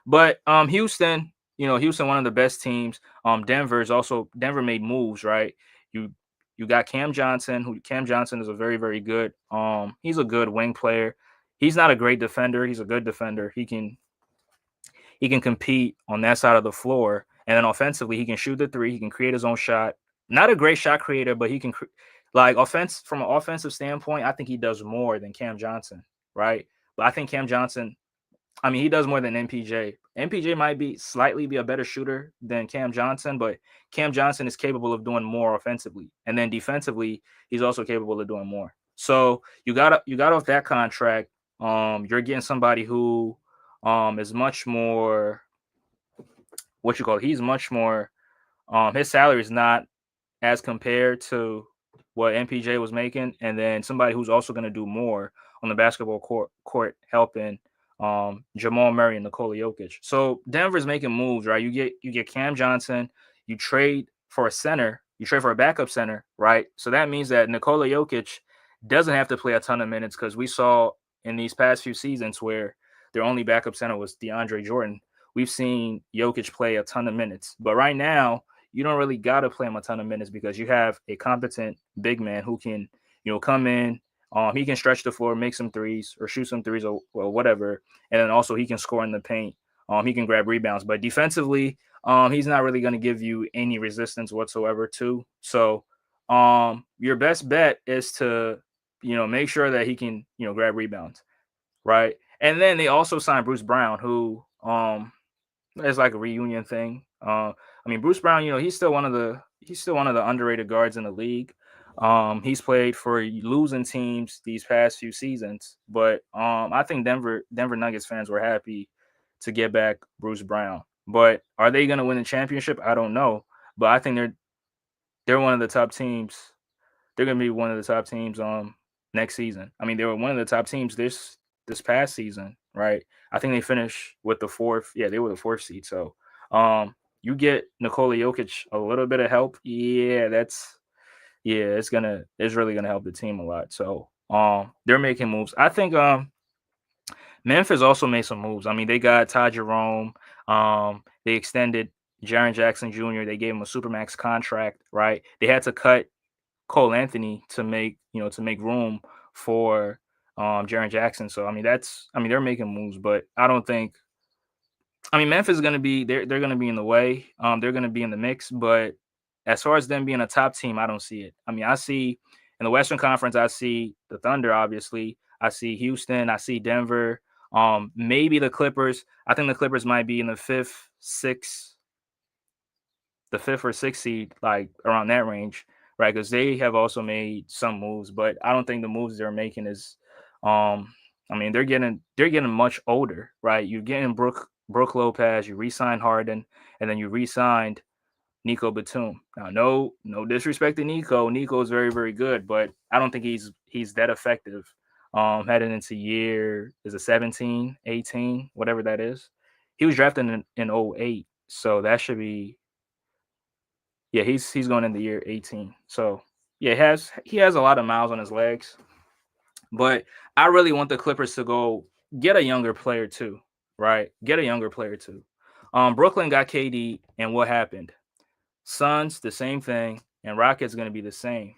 But Houston, Houston, one of the best teams. Denver made moves, right? You got Cam Johnson, Cam Johnson is a very, very good. He's a good wing player. He's not a great defender. He's a good defender. He can compete on that side of the floor. And then offensively, he can shoot the three. He can create his own shot. Not a great shot creator, but he can from an offensive standpoint, I think he does more than Cam Johnson, right? But I think Cam Johnson, he does more than MPJ. MPJ might slightly be a better shooter than Cam Johnson, but Cam Johnson is capable of doing more offensively. And then defensively, he's also capable of doing more. So you got off that contract. You're getting somebody who is much more he's much more his salary is not as compared to what MPJ was making, and then somebody who's also going to do more on the basketball court helping Jamal Murray and Nikola Jokic. So Denver's making moves, right? You get Cam Johnson, you trade for a center, you trade for a backup center, right? So that means that Nikola Jokic doesn't have to play a ton of minutes, because we saw in these past few seasons where their only backup center was DeAndre Jordan. We've seen Jokic play a ton of minutes. But right now, you don't really got to play him a ton of minutes because you have a competent big man who can, come in. He can stretch the floor, make some threes or shoot some threes or whatever. And then also he can score in the paint. He can grab rebounds. But defensively, he's not really going to give you any resistance whatsoever too. So your best bet is to, make sure that he can, grab rebounds. Right. And then they also signed Bruce Brown, who it's like a reunion thing. Bruce Brown, he's still one of the underrated guards in the league. He's played for losing teams these past few seasons, but I think Denver Nuggets fans were happy to get back Bruce Brown. But are they going to win the championship? I don't know, but I think they're one of the top teams. They're going to be one of the top teams next season. I mean, they were one of the top teams this past season, right? I think they finished with the fourth. Yeah, they were the fourth seed. So, you get Nikola Jokic a little bit of help. It's really gonna help the team a lot. So they're making moves. I think Memphis also made some moves. I mean, they got Ty Jerome. They extended Jaren Jackson Jr. They gave him a supermax contract, right? They had to cut Cole Anthony to make room for Jaren Jackson. So I mean they're making moves, but I don't think Memphis is gonna be they're gonna be in the way. They're gonna be in the mix, but as far as them being a top team, I don't see it. I mean, I see in the Western Conference, I see the Thunder, obviously. I see Houston, I see Denver, maybe the Clippers. I think the Clippers might be in the fifth or sixth seed, like around that range, right? Because they have also made some moves, but I don't think the moves they're making is, they're getting much older, right? You're getting Brooke Lopez, you re-signed Harden, and then you re-signed Nico Batum. Now, no disrespect to Nico. Nico is very, very good, but I don't think he's that effective. Heading into year is it 17, 18, whatever that is. He was drafted in 08, so that should be he's going in the year 18. So yeah, he has a lot of miles on his legs. But I really want the Clippers to go get a younger player too, right? Get a younger player too. Brooklyn got KD, and what happened? Suns, the same thing, and Rockets going to be the same.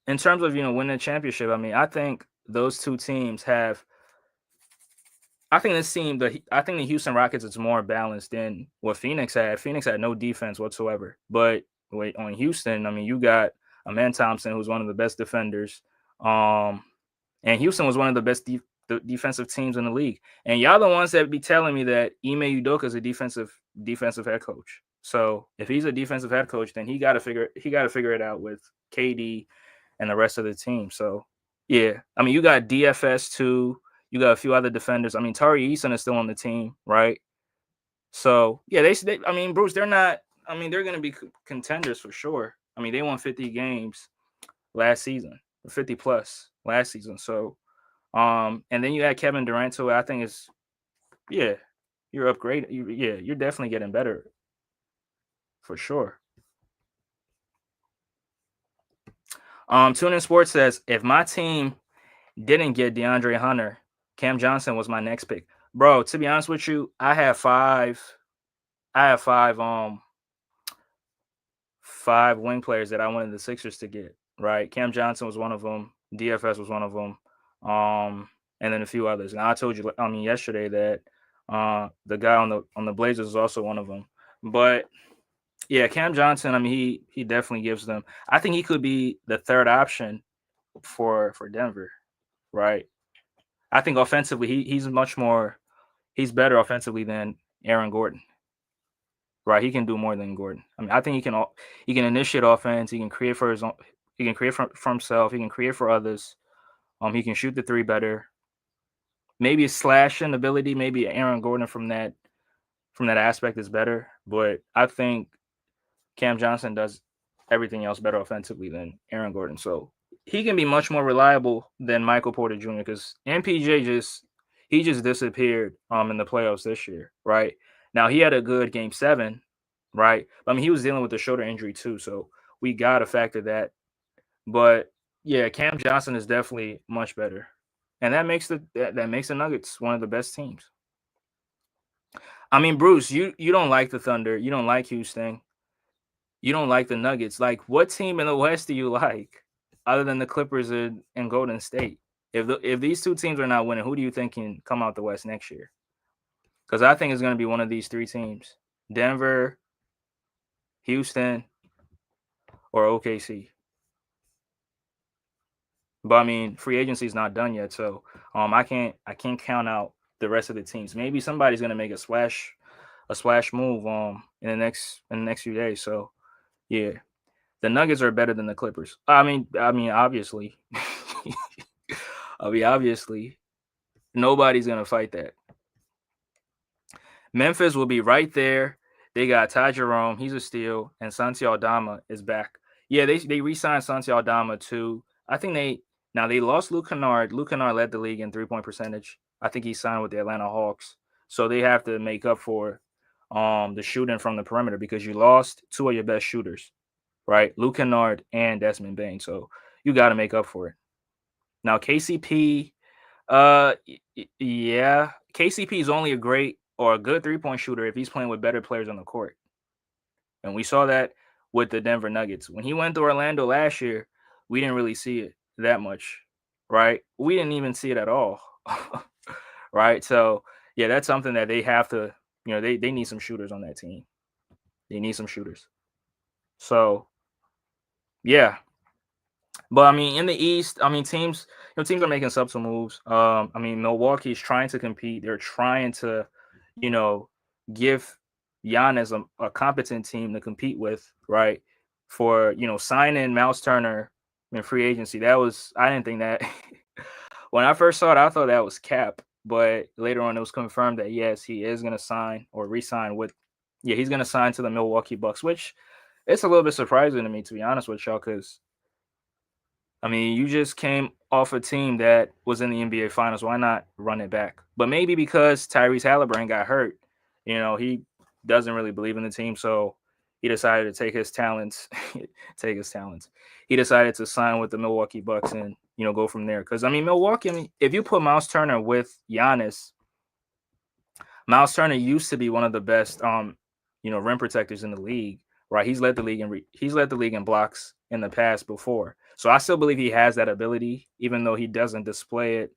In terms of winning a championship, I mean, I think those two teams have. I think the Houston Rockets is more balanced than what Phoenix had. Phoenix had no defense whatsoever, but on Houston, I mean, you got Amen Thompson, who's one of the best defenders. And Houston was one of the best defensive teams in the league. And y'all the ones that be telling me that Ime Udoka is a defensive head coach. So if he's a defensive head coach, then he got to figure it out with KD and the rest of the team. So yeah, I mean, you got DFS too. You got a few other defenders. I mean, Tari Eason is still on the team, right? So yeah, I mean, Bruce, they're not. I mean, they're going to be contenders for sure. I mean, they won 50 games last season, 50 plus last season. So, and then you had Kevin Durant, who I think is, yeah, you're upgrading. You're definitely getting better for sure. TuneIn Sports says if my team didn't get DeAndre Hunter, Cam Johnson was my next pick. Bro, to be honest with you, I have five wing players that I wanted the Sixers to get, right? Cam Johnson was one of them. DFS was one of them. And then a few others. And I told you, yesterday that the guy on the Blazers is also one of them. But yeah, Cam Johnson, I mean, he definitely gives them. I think he could be the third option for Denver, right? I think offensively, he's better offensively than Aaron Gordon. Right, he can do more than Gordon. I mean, I think he can initiate offense. He can create for his own. He can create for himself. He can create for others. He can shoot the three better. Maybe a slashing ability. Maybe Aaron Gordon from that aspect is better. But I think Cam Johnson does everything else better offensively than Aaron Gordon. So he can be much more reliable than Michael Porter Jr. because MPJ just disappeared in the playoffs this year, right? Now he had a good game 7, right? I mean, he was dealing with a shoulder injury too, so we gotta factor that. But yeah, Cam Johnson is definitely much better, and that makes the Nuggets one of the best teams. I mean, Bruce, you don't like the Thunder, you don't like Houston, you don't like the Nuggets. Like, what team in the West do you like other than the Clippers and Golden State? If these two teams are not winning, who do you think can come out the West next year? Because I think it's going to be one of these three teams: Denver, Houston, or OKC. But I mean, free agency is not done yet, so I can't count out the rest of the teams. Maybe somebody's going to make a splash move in the next few days. So yeah, the Nuggets are better than the Clippers. I mean, obviously, obviously, nobody's gonna fight that. Memphis will be right there. They got Ty Jerome, he's a steal, and Santi Aldama is back. Yeah, they re-signed Santi Aldama too. I think they lost Luke Kennard. Luke Kennard led the league in 3-point percentage. I think he signed with the Atlanta Hawks. So they have to make up for the shooting from the perimeter because you lost two of your best shooters, right? Luke Kennard and Desmond Bain. So you got to make up for it. Now KCP, yeah, KCP is only a great or a good 3-point shooter if he's playing with better players on the court. And we saw that with the Denver Nuggets. When he went to Orlando last year, we didn't really see it that much, right? We didn't even see it at all, right? So, yeah, that's something that they have to, they need some shooters on that team. They need some shooters. So, yeah. But I mean, in the East, I mean, teams are making subtle moves. I mean, Milwaukee's trying to compete. They're trying to, you know, give Giannis a competent team to compete with, right? For signing Mouse Turner in free agency. I didn't think that when I first saw it, I thought that was cap. But later on, it was confirmed that yes, he is going to sign or re-sign with. Yeah, he's going to sign to the Milwaukee Bucks, which it's a little bit surprising to me, to be honest with y'all, because I mean, you just came off a team that was in the NBA Finals. Why not run it back? But maybe because Tyrese Halliburton got hurt, he doesn't really believe in the team, so he decided to take his talents. Take his talents. He decided to sign with the Milwaukee Bucks and go from there. Because I mean, Milwaukee. I mean, if you put Miles Turner with Giannis, Miles Turner used to be one of the best, rim protectors in the league, right? He's led the league in blocks in the past before. So I still believe he has that ability, even though he doesn't display it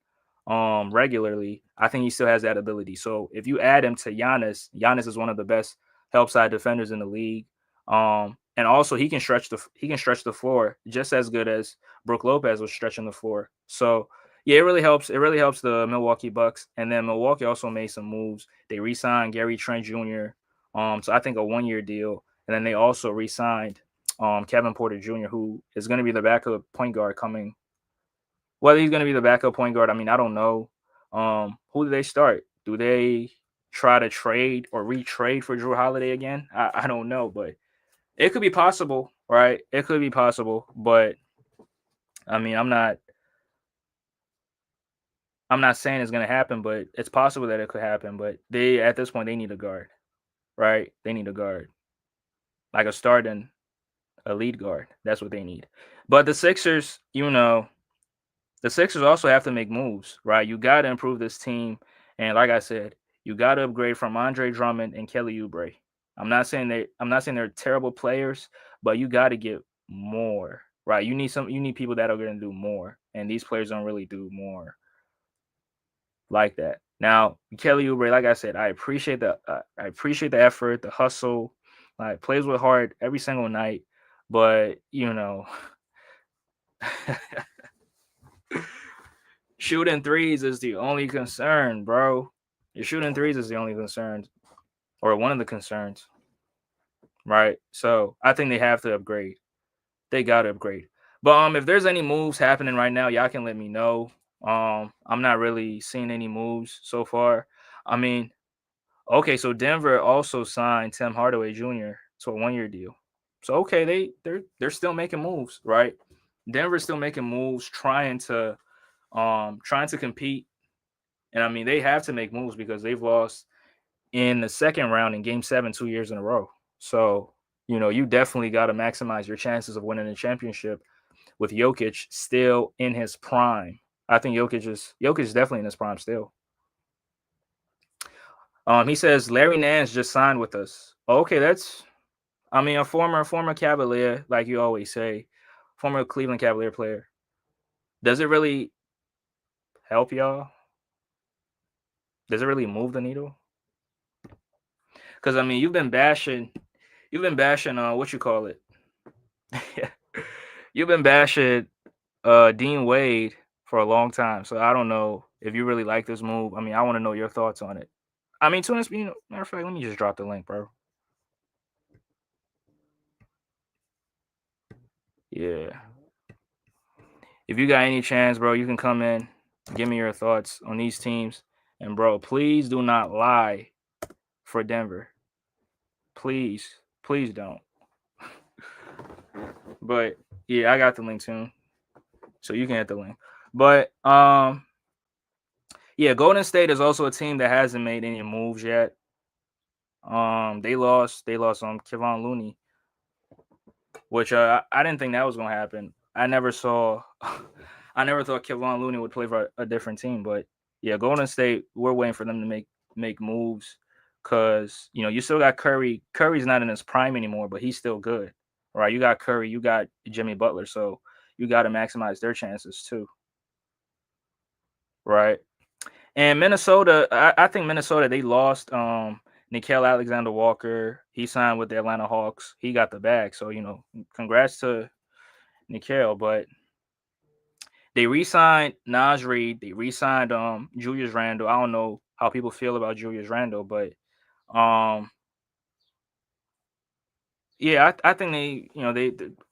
regularly. I think he still has that ability. So if you add him to Giannis, Giannis is one of the best help side defenders in the league. And also he can stretch the floor just as good as Brook Lopez was stretching the floor. So yeah, it really helps. It really helps the Milwaukee Bucks. And then Milwaukee also made some moves. They re-signed Gary Trent Jr. So I think a 1-year deal. And then they also re-signed Kevin Porter Jr., who is going to be the backup point guard coming. Whether he's going to be the backup point guard, I mean, I don't know. Who do they start? Do they try to trade or retrade for Drew Holiday again? I don't know, but it could be possible, right? It could be possible, but I mean, I'm not saying it's going to happen, but it's possible that it could happen. But at this point, they need a guard, right? They need a guard, like a starting elite guard. That's what they need. But the Sixers, the Sixers also have to make moves, right? You got to improve this team. And like I said, you got to upgrade from Andre Drummond and Kelly Oubre. I'm not saying they're terrible players, but you got to get more, right? You need people that are going to do more. And these players don't really do more like that. Now, Kelly Oubre, like I said, I appreciate the effort, the hustle. Like plays with heart every single night, but shooting threes is the only concern, bro. Your shooting threes is the only concern, or one of the concerns, right? So I think they have to upgrade. They got to upgrade. But if there's any moves happening right now, y'all can let me know. I'm not really seeing any moves so far. I mean, okay, so Denver also signed Tim Hardaway Jr. to a 1-year deal. So okay, they're still making moves, right? Denver's still making moves, trying to compete. And I mean, they have to make moves because they've lost in the second round in Game 7 2 years in a row. So you definitely got to maximize your chances of winning a championship with Jokic still in his prime. I think Jokic is definitely in his prime still. He says Larry Nance just signed with us. Okay, that's a former Cavalier, like you always say, former Cleveland Cavalier player. Does it really help y'all? Does it really move the needle? Because I mean, you've been bashing what you call it. You've been bashing Dean Wade for a long time, so I don't know if you really like this move. I mean, I want to know your thoughts on it. I mean, Tunis, matter of fact, let me just drop the link, bro. Yeah. If you got any chance, bro, you can come in, give me your thoughts on these teams. And, bro, please do not lie for Denver. Please. Please don't. But, yeah, I got the link soon. So you can hit the link. But, yeah, Golden State is also a team that hasn't made any moves yet. They lost Kevon Looney, which I didn't think that was gonna happen. I never thought Kevon Looney would play for a different team, but yeah, Golden State, we're waiting for them to make moves because you still got Curry. Curry's not in his prime anymore, but he's still good, right? You got Curry, you got Jimmy Butler, so you got to maximize their chances too, right? And Minnesota, I think Minnesota, they lost Nickeil Alexander Walker. He signed with the Atlanta Hawks. He got the bag. So, congrats to Nickeil. But they re-signed Naj Reid. They re-signed Julius Randle. I don't know how people feel about Julius Randle, but um yeah, I think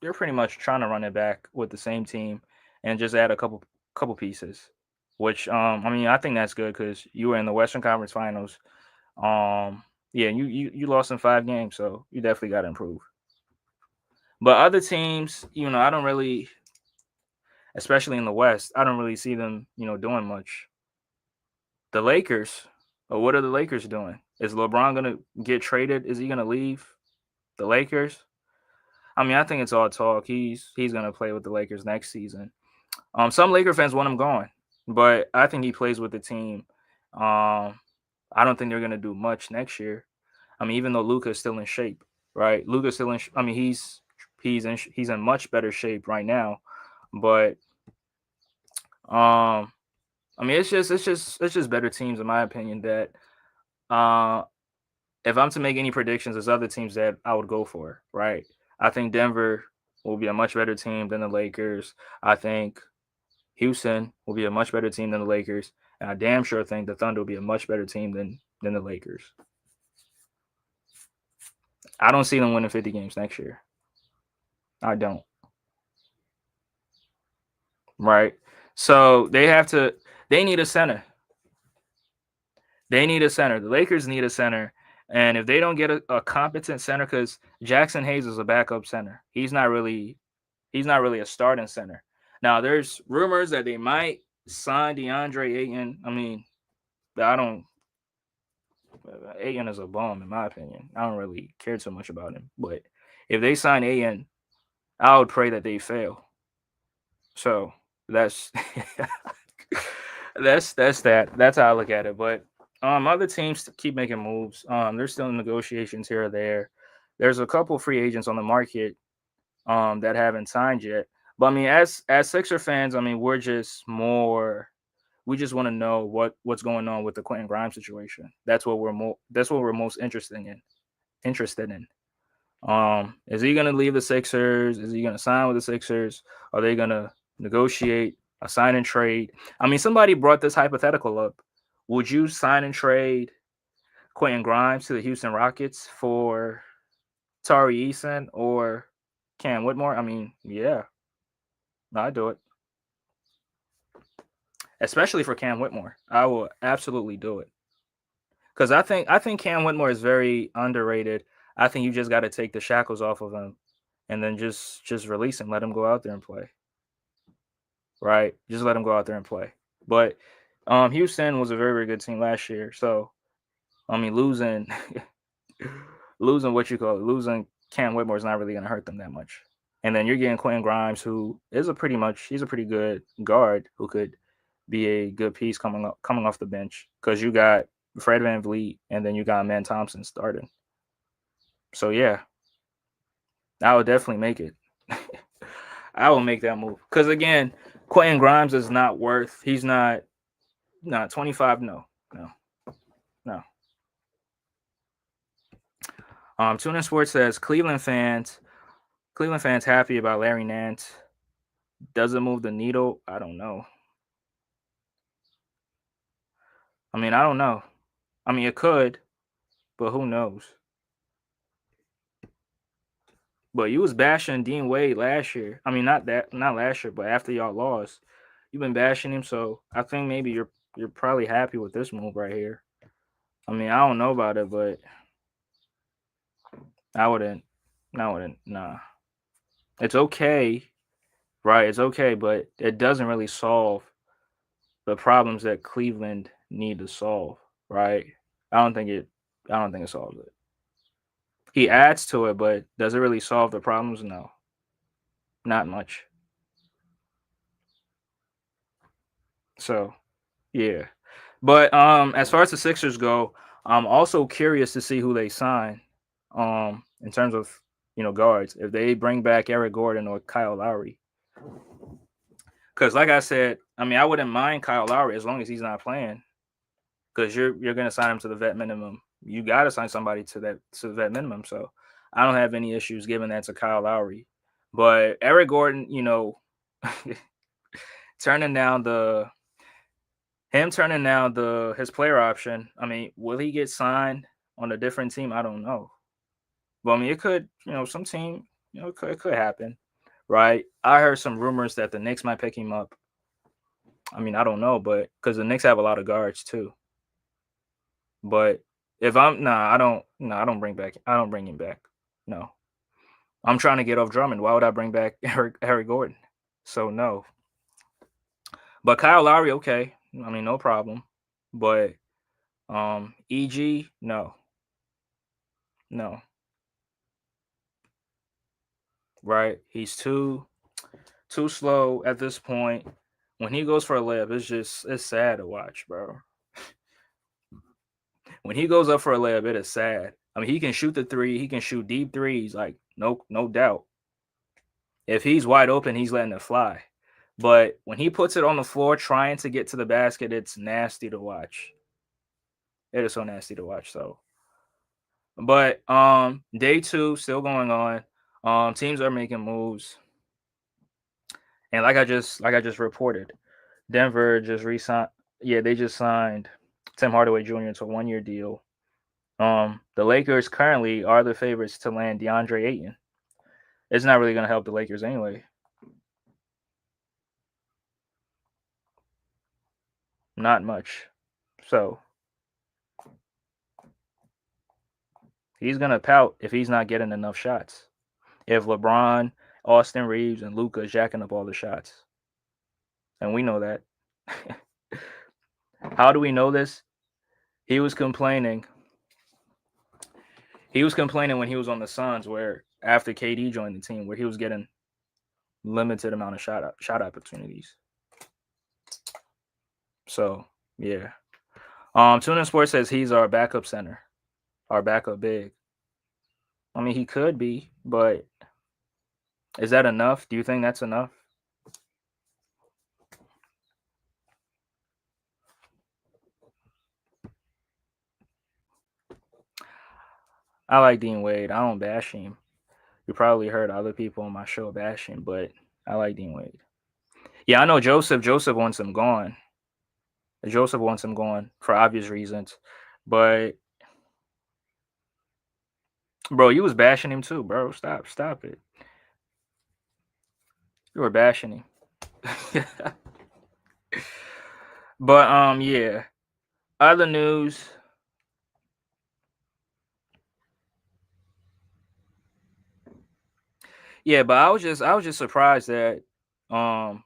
they're pretty much trying to run it back with the same team and just add a couple pieces. Which I mean, I think that's good because you were in the Western Conference Finals. Yeah, you lost in 5 games, so you definitely got to improve. But other teams, I don't really, especially in the West, I don't really see them, doing much. The Lakers, what are the Lakers doing? Is LeBron gonna get traded? Is he gonna leave the Lakers? I mean, I think it's all talk. He's gonna play with the Lakers next season. Some Laker fans want him gone, but I think he plays with the team. I don't think they're gonna do much next year. I mean, even though Luka's still in shape, right? Luka's still in. I mean, he's in much better shape right now, but um, I mean, it's just better teams in my opinion. That uh, if I'm to make any predictions, there's other teams that I would go for, right? I think Denver will be a much better team than the Lakers. I think Houston will be a much better team than the Lakers, and I damn sure think the Thunder will be a much better team than the Lakers. I don't see them winning 50 games next year. I don't. Right. So they need a center. They need a center. The Lakers need a center. And if they don't get a competent center, because Jackson Hayes is a backup center, he's not really a starting center. Now there's rumors that they might sign DeAndre Ayton. I mean, I don't. Ayton is a bum in my opinion. I don't really care too much about him. But if they sign Ayton, I would pray that they fail. So that's that's how I look at it. But other teams keep making moves. There's still negotiations here or there. There's a couple free agents on the market that haven't signed yet. But I mean, as Sixer fans, I mean, we just want to know what's going on with the Quentin Grimes situation. That's what we're most interested in. Is he going to leave the Sixers? Is he going to sign with the Sixers? Are they going to negotiate a sign and trade? I mean, somebody brought this hypothetical up. Would you sign and trade Quentin Grimes to the Houston Rockets for Tari Eason or Cam Whitmore? I mean, yeah, I'd do it. Especially for Cam Whitmore. I will absolutely do it. Because I think Cam Whitmore is very underrated. I think you just got to take the shackles off of him and then just release him, let him go out there and play. Right? Just let him go out there and play. But Houston was a very, very good team last year. So I mean losing what you call it, losing Cam Whitmore is not really gonna hurt them that much. And then you're getting Quentin Grimes, who is he's a pretty good guard who could be a good piece coming off the bench. Because you got Fred Van Vliet and then you got Man Thompson starting. So yeah, I would definitely make it. I will make that move. Because again, Quentin Grimes is not worth. He's not 25. No, no, no. Tuna Sports says Cleveland fans happy about Larry Nance. Does it move the needle? I don't know. I mean, I don't know. I mean, it could, but who knows? But you was bashing Dean Wade last year. I mean, not last year, but after y'all lost, you've been bashing him. So I think maybe you're probably happy with this move right here. I mean, I don't know about it, but I wouldn't. I wouldn't. Nah, it's okay, right? It's okay, but it doesn't really solve the problems that Cleveland need to solve, right? I don't think it. I don't think it solves it. He adds to it, but does it really solve the problems? No, not much. So yeah, but as far as the Sixers go, I'm also curious to see who they sign, in terms of guards. If they bring back Eric Gordon or Kyle Lowry, because like I said, I mean I wouldn't mind Kyle Lowry as long as he's not playing, because you're gonna sign him to the vet minimum. You got to sign somebody to the vet minimum. So I don't have any issues giving that to Kyle Lowry, but Eric Gordon, turning down the turning down his player option. I mean, will he get signed on a different team? I don't know. But I mean, it could, some team, it could happen, right? I heard some rumors that the Knicks might pick him up. I mean, I don't know, but because the Knicks have a lot of guards too. But if I'm I don't bring him back. No, I'm trying to get off Drummond. Why would I bring back Harry Gordon? So no. But Kyle Lowry, okay. I mean, no problem. But EG, no, no. Right? He's too slow at this point. When he goes for a layup, it's sad to watch, bro. When he goes up for a layup, it is sad. I mean, he can shoot the three, he can shoot deep threes, like no doubt. If he's wide open, he's letting it fly. But when he puts it on the floor trying to get to the basket, it's nasty to watch. It is so nasty to watch. So, but day two still going on. Teams are making moves, and like I just reported, Denver just re-signed. Yeah, they just signed Tim Hardaway Jr. to a 1-year deal. The Lakers currently are the favorites to land DeAndre Ayton. It's not really going to help the Lakers anyway. Not much. So he's going to pout if he's not getting enough shots. If LeBron, Austin Reeves, and Luka jacking up all the shots. And we know that. How do we know this? He was complaining. He was complaining when he was on the Suns, where after KD joined the team, where he was getting limited amount of shot opportunities. So yeah. Tuna Sports says he's our backup center, our backup big. I mean, he could be, but is that enough? Do you think that's enough? I like Dean Wade. I don't bash him. You probably heard other people on my show bash him, but I like Dean Wade. Yeah, I know Joseph. Joseph wants him gone. Joseph wants him gone for obvious reasons. But bro, you was bashing him too, bro. Stop it. You were bashing him. But yeah. Other news. Yeah, but I was just surprised that um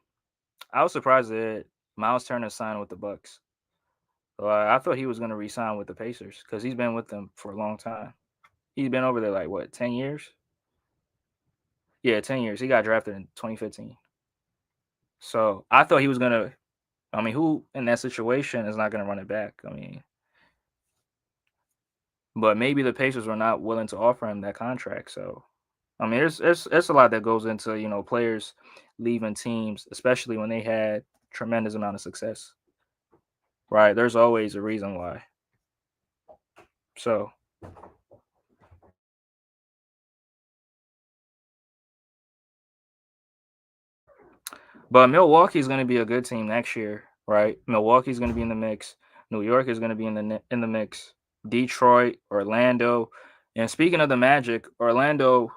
I was surprised that Miles Turner signed with the Bucks. I thought he was going to re-sign with the Pacers because he's been with them for a long time. He's been over there like what, 10 years? Yeah, 10 years. He got drafted in 2015. So I thought he was gonna. I mean, who in that situation is not gonna run it back? I mean, but maybe the Pacers were not willing to offer him that contract. So I mean, there's a lot that goes into players leaving teams, especially when they had tremendous amount of success. Right? There's always a reason why. So, but Milwaukee's going to be a good team next year, right? Milwaukee's going to be in the mix. New York is going to be in the mix. Detroit, Orlando, and speaking of the Magic, Orlando,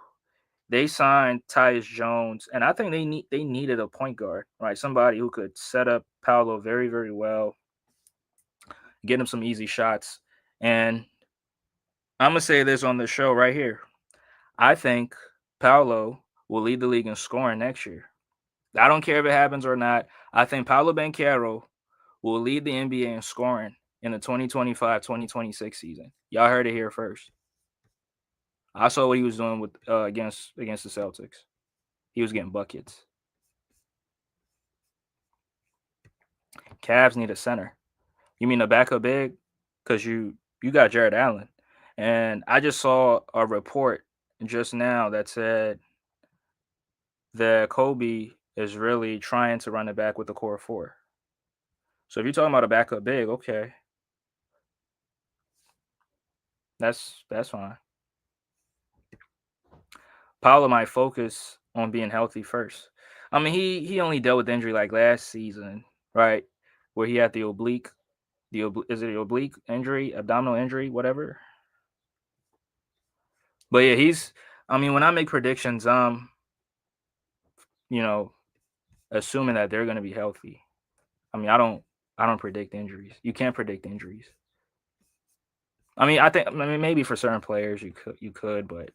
they signed Tyus Jones, and I think they needed a point guard, right? Somebody who could set up Paolo very, very well, get him some easy shots. And I'm gonna say this on the show right here. I think Paolo will lead the league in scoring next year. I don't care if it happens or not. I think Paolo Banchero will lead the NBA in scoring in the 2025-2026 season. Y'all heard it here first. I saw what he was doing with against the Celtics. He was getting buckets. Cavs need a center. You mean a backup big? Because you got Jared Allen. And I just saw a report just now that said that Kobe is really trying to run it back with the core four. So if you're talking about a backup big, okay. That's fine. Paolo might focus on being healthy first. I mean, he only dealt with injury like last season, right? Where he had the oblique, is it the oblique injury, abdominal injury, whatever. But yeah, he's. I mean, when I make predictions, you know, assuming that they're going to be healthy. I mean, I don't predict injuries. You can't predict injuries. I mean, maybe for certain players you could, but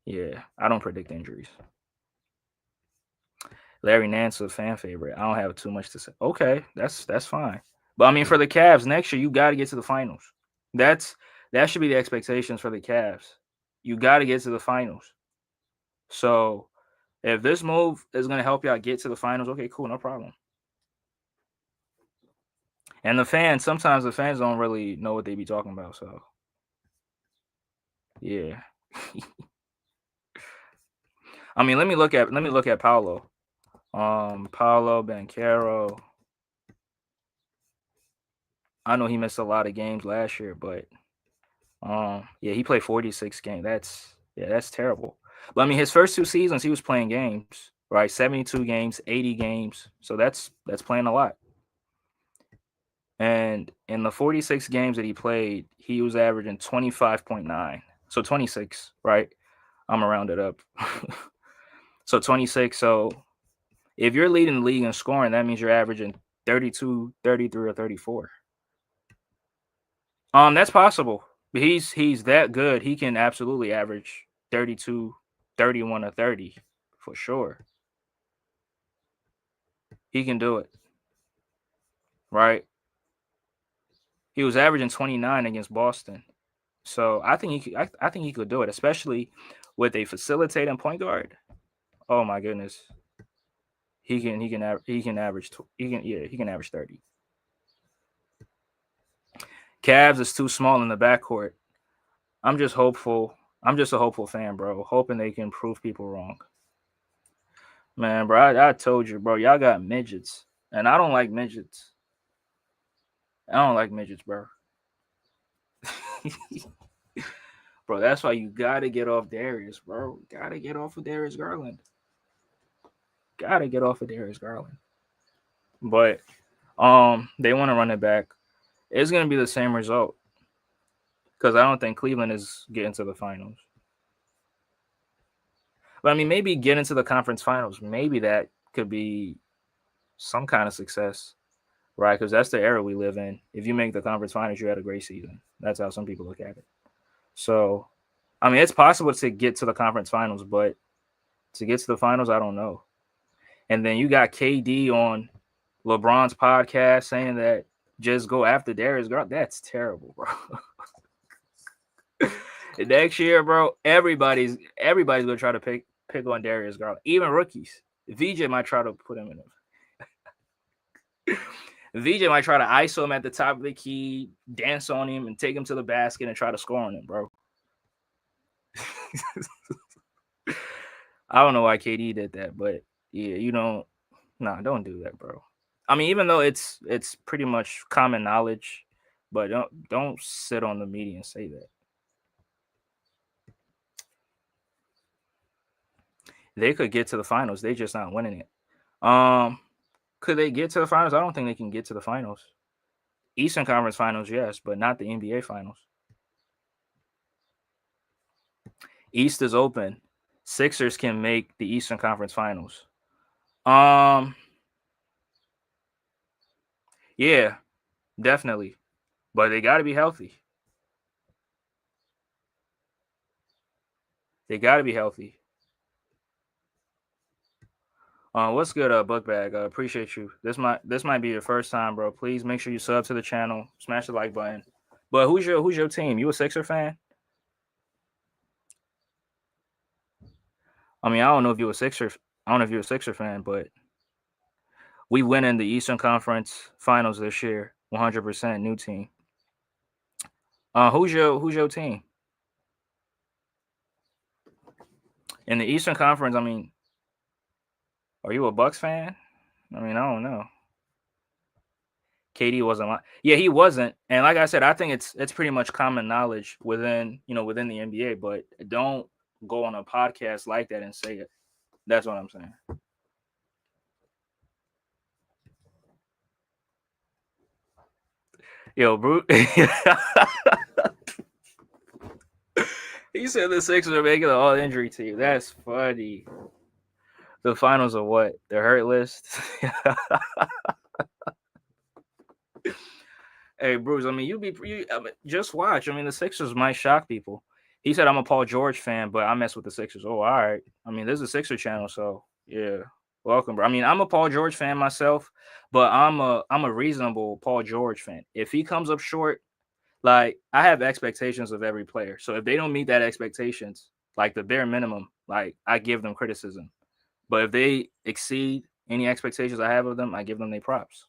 yeah, I don't predict injuries. Larry Nance a fan favorite. I don't have too much to say. Okay, that's fine. But I mean, for the Cavs next year, you got to get to the finals. That should be the expectations for the Cavs. You got to get to the finals. So if this move is going to help y'all get to the finals, okay, cool, no problem. And sometimes the fans don't really know what they be talking about. So yeah. I mean, let me look at Paolo. Paolo Banchero. I know he missed a lot of games last year, but yeah, he played 46 games. That's terrible. But I mean, his first 2 seasons he was playing games, right? 72 games, 80 games. So that's playing a lot. And in the 46 games that he played, he was averaging 25.9. So 26, right? I'm gonna round it up. So 26. So if you're leading the league in scoring, that means you're averaging 32, 33, or 34. That's possible. He's that good. He can absolutely average 32, 31, or 30 for sure. He can do it. Right? He was averaging 29 against Boston. So I think he could do it, especially with a facilitating point guard. Oh my goodness. He can average 30. Cavs is too small in the backcourt. I'm just hopeful. I'm just a hopeful fan, bro. Hoping they can prove people wrong. Man, bro, I told you, bro. Y'all got midgets, and I don't like midgets. I don't like midgets, bro. Bro, that's why you gotta get off Darius, bro. Gotta get off of Darius Garland. Gotta get off of Darius Garland. But they want to run it back. It's gonna be the same result because I don't think Cleveland is getting to the finals. But I mean, maybe get into the conference finals. Maybe that could be some kind of success, right? Because that's the era we live in. If you make the conference finals, you had a great season. That's how some people look at it. So, I mean, it's possible to get to the conference finals, but to get to the finals, I don't know. And then you got KD on LeBron's podcast saying that just go after Darius Garland. That's terrible, bro. Next year, bro, everybody's gonna try to pick on Darius Garland, even rookies. VJ might try to put him in it. VJ might try to ISO him at the top of the key, dance on him, and take him to the basket and try to score on him, bro. I don't know why KD did that, but yeah, don't do that, bro. I mean, even though it's pretty much common knowledge, but don't sit on the media and say that. They could get to the finals. They just not winning it. Could they get to the finals? I don't think they can get to the finals. Eastern Conference Finals, yes, but not the NBA Finals. East is open. Sixers can make the Eastern Conference Finals. Yeah, definitely. But they got to be healthy. They got to be healthy. What's good, Bookbag? Appreciate you. This might be your first time, bro. Please make sure you sub to the channel, smash the like button. But who's your team? You a Sixer fan? I mean, I don't know if you're a Sixer. I don't know if you're a Sixer fan, but we win in the Eastern Conference Finals this year. 100% new team. Who's your team in the Eastern Conference? I mean, are you a Bucks fan? I mean, I don't know. KD wasn't. Yeah, he wasn't. And like I said, I think it's pretty much common knowledge within the NBA. But don't go on a podcast like that and say it. That's what I'm saying. Yo, bro. He said the Sixers are making an all injury team. That's funny. The finals are what? The hurt list. Hey, Bruce. I mean, just watch. I mean, the Sixers might shock people. He said I'm a Paul George fan, but I mess with the Sixers. Oh, all right. I mean, there's a Sixer channel, so yeah. Welcome, bro. I mean, I'm a Paul George fan myself, but I'm a reasonable Paul George fan. If he comes up short, like I have expectations of every player. So if they don't meet that expectations, like the bare minimum, like I give them criticism. But if they exceed any expectations I have of them, I give them their props.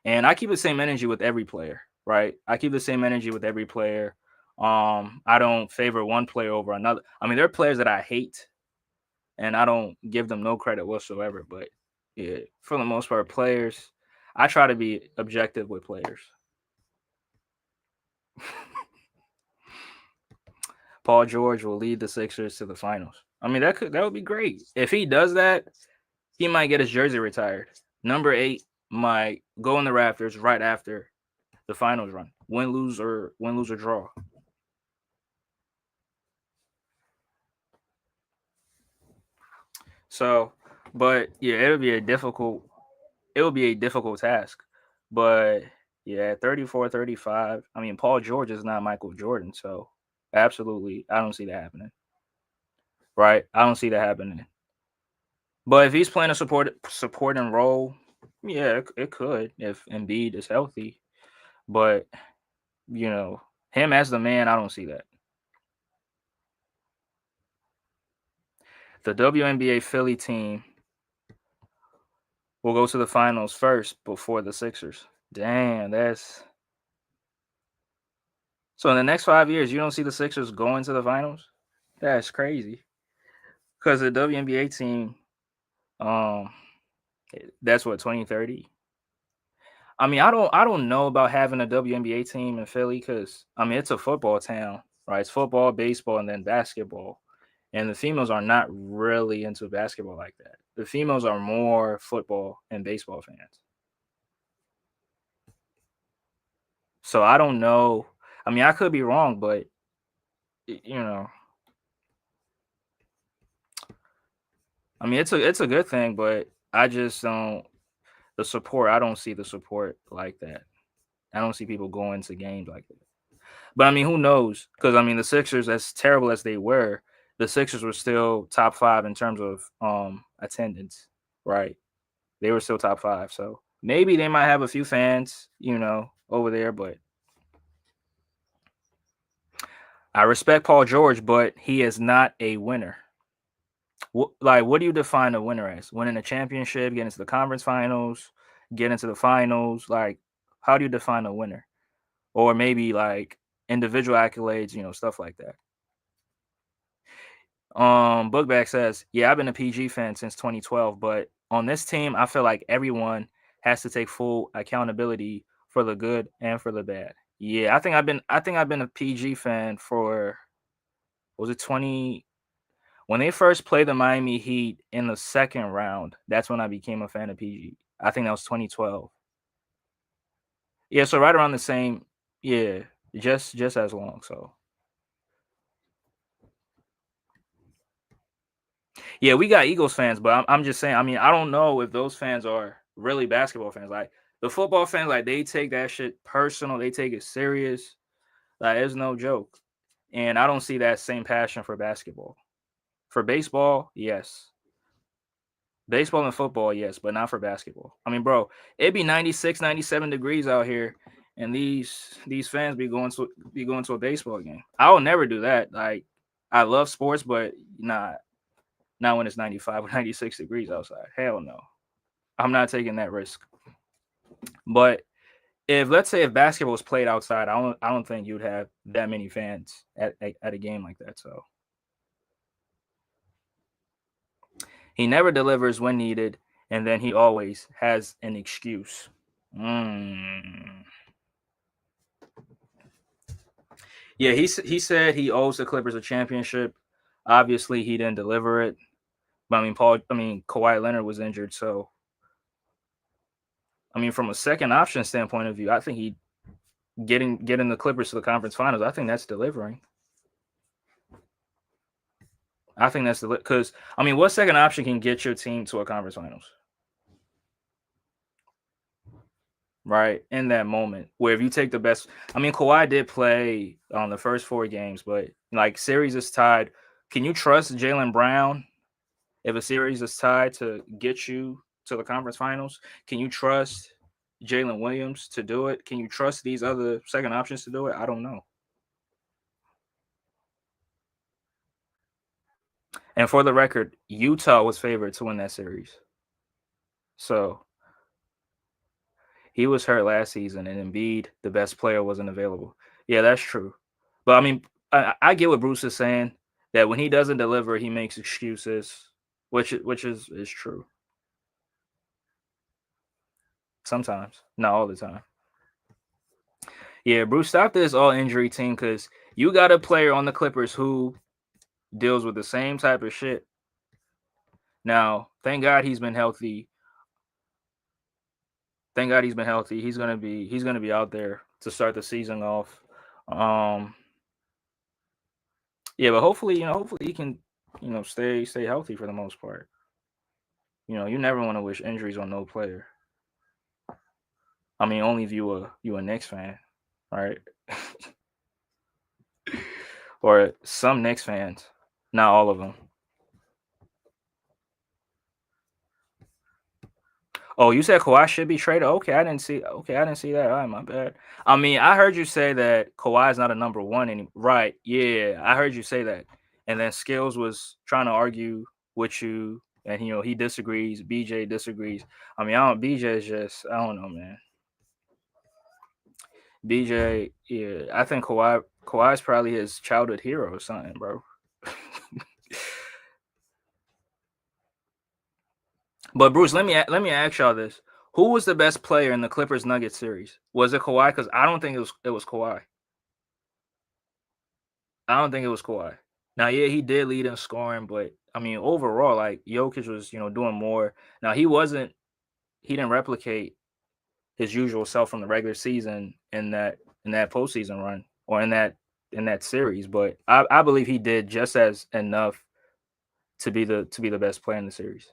And I keep the same energy with every player, right? I keep the same energy with every player. I don't favor one player over another. I mean, there are players that I hate, and I don't give them no credit whatsoever. But yeah, for the most part, players, I try to be objective with players. Paul George will lead the Sixers to the finals. I mean, that would be great. If he does that, he might get his jersey retired. Number 8 might go in the rafters right after the finals run. Win, lose, or draw. So, but yeah, it would be a difficult task. But yeah, 34, 35. I mean, Paul George is not Michael Jordan, so absolutely, I don't see that happening. Right? I don't see that happening. But if he's playing a supporting role, yeah, it could if Embiid is healthy. But him as the man, I don't see that. The WNBA Philly team will go to the finals first before the Sixers. Damn, that's so in the next 5 years, you don't see the Sixers going to the finals? That's crazy. Because the WNBA team, um, that's what 2030. I mean, I don't know about having a WNBA team in Philly because I mean it's a football town, right? It's football, baseball, and then basketball. And the females are not really into basketball like that. The females are more football and baseball fans. So I don't know. I mean, I could be wrong, but you know, I mean, it's a good thing, but I just don't the support. I don't see the support like that. I don't see people going to games like that. But I mean, who knows? Because I mean, the Sixers, as terrible as they were, the Sixers were still top 5 in terms of attendance, right? They were still top 5, so maybe they might have a few fans, over there. But I respect Paul George, but he is not a winner. What do you define a winner as? Winning a championship, getting to the conference finals, getting to the finals. Like, how do you define a winner? Or maybe like individual accolades, stuff like that. Bookback says, yeah, I've been a PG fan since 2012, but on this team, I feel like everyone has to take full accountability for the good and for the bad. Yeah, I think I've been a PG fan for was it 20 when they first played the Miami Heat in the second round. That's when I became a fan of PG. I think that was 2012. Yeah, so right around the same. Yeah, just as long. So yeah, we got Eagles fans, but I'm just saying. I mean, I don't know if those fans are really basketball fans. Like the football fans, like they take that shit personal. They take it serious. Like it's no joke. And I don't see that same passion for basketball. For baseball, yes. Baseball and football, yes, but not for basketball. I mean, bro, it'd be 96, 97 degrees out here, and these fans be going to a baseball game. I will never do that. Like, I love sports, but not when it's 95 or 96 degrees outside. Hell no. I'm not taking that risk. But if let's say if basketball was played outside, I don't think you'd have that many fans at a game like that. So he never delivers when needed, and then he always has an excuse. Mm. Yeah, he said he owes the Clippers a championship. Obviously, he didn't deliver it. But Kawhi Leonard was injured, so I mean, from a second option standpoint of view, I think he getting the Clippers to the conference finals. I think that's delivering. I think that's because I mean, what second option can get your team to a conference finals? Right in that moment, where if you take the best, I mean, Kawhi did play on the first 4 games, but like series is tied. Can you trust Jaylen Brown if a series is tied to get you to the conference finals? Can you trust Jalen Williams to do it? Can you trust these other second options to do it? I don't know. And for the record, Utah was favored to win that series. So he was hurt last season, and Embiid, the best player, wasn't available. Yeah, that's true. But I mean, I get what Bruce is saying that when he doesn't deliver, he makes excuses, which is true. Sometimes, not all the time. Yeah, Bruce, stop this all injury team because you got a player on the Clippers who deals with the same type of shit. Now, thank God he's been healthy. Thank God he's been healthy. He's gonna be out there to start the season off. Um, yeah, but hopefully he can, stay healthy for the most part. You never want to wish injuries on no player. I mean, only if you a Knicks fan, right? Or some Knicks fans, not all of them. Oh, you said Kawhi should be traded. Okay, I didn't see. Okay, I didn't see that. All right, my bad. I mean, I heard you say that Kawhi is not a number one anymore. Right? Yeah, I heard you say that. And then Skills was trying to argue with you, and he disagrees. BJ disagrees. I mean, I don't. BJ is just I don't know, man. BJ, yeah, I think Kawhi's probably his childhood hero or something, bro. But Bruce, let me ask y'all this: Who was the best player in the Clippers Nuggets series? Was it Kawhi? Because I don't think it was Kawhi. I don't think it was Kawhi. Now, yeah, he did lead in scoring, but I mean, overall, like Jokic was, doing more. Now he didn't replicate his usual self from the regular season in that postseason run or in that series, but I believe he did just as enough to be the best player in the series.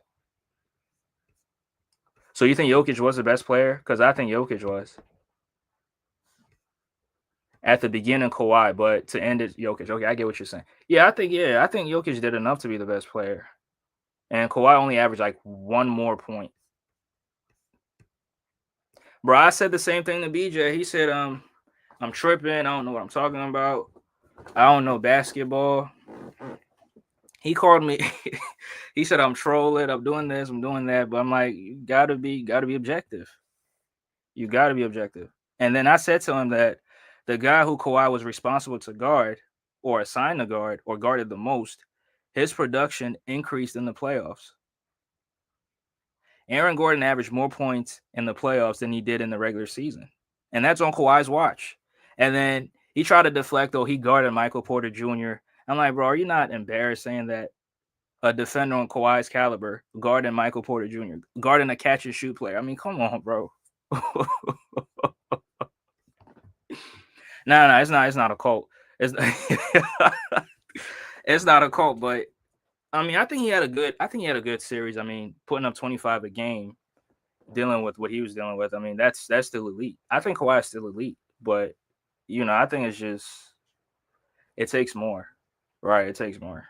So you think Jokic was the best player? Because I think Jokic was at the beginning, Kawhi, but to end it, Jokic. Okay, I get what you're saying. Yeah, I think Jokic did enough to be the best player, and Kawhi only averaged like one more point. Bro, I said the same thing to BJ. He said, I'm tripping. I don't know what I'm talking about. I don't know basketball. He called me. He said I'm trolling. I'm doing this. I'm doing that. But I'm like, you gotta be objective. You gotta be objective. And then I said to him that the guy who Kawhi was responsible to guard or assigned to guard or guarded the most, his production increased in the playoffs. Aaron Gordon averaged more points in the playoffs than he did in the regular season. And that's on Kawhi's watch. And then he tried to deflect, he guarded Michael Porter Jr. I'm like, bro, are you not embarrassed saying that a defender on Kawhi's caliber guarding Michael Porter Jr., guarding a catch and shoot player? I mean, come on, bro. No, it's not a cult. It's it's not a cult, but I mean, I think he had a good series. I mean, putting up 25 a game, dealing with what he was dealing with. I mean, that's still elite. I think Kawhi is still elite, but I think it's just it takes more, right? It takes more.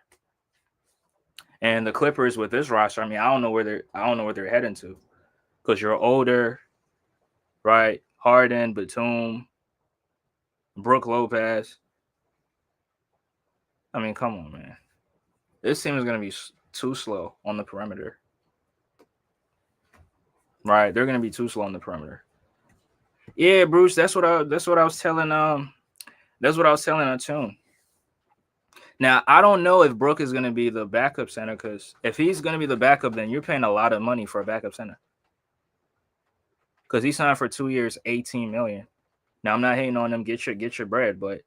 And the Clippers with this roster, I mean, I don't know where they're heading to because you're older, right? Harden, Batum, Brook Lopez. I mean, come on, man. This team is gonna be too slow on the perimeter, right? They're gonna be too slow on the perimeter. Yeah, Bruce. That's what I was telling that's what I was telling Atune. Now I don't know if Brook is gonna be the backup center because if he's gonna be the backup, then you're paying a lot of money for a backup center because he signed for 2 years, 18 million. Now I'm not hating on them. Get your bread, but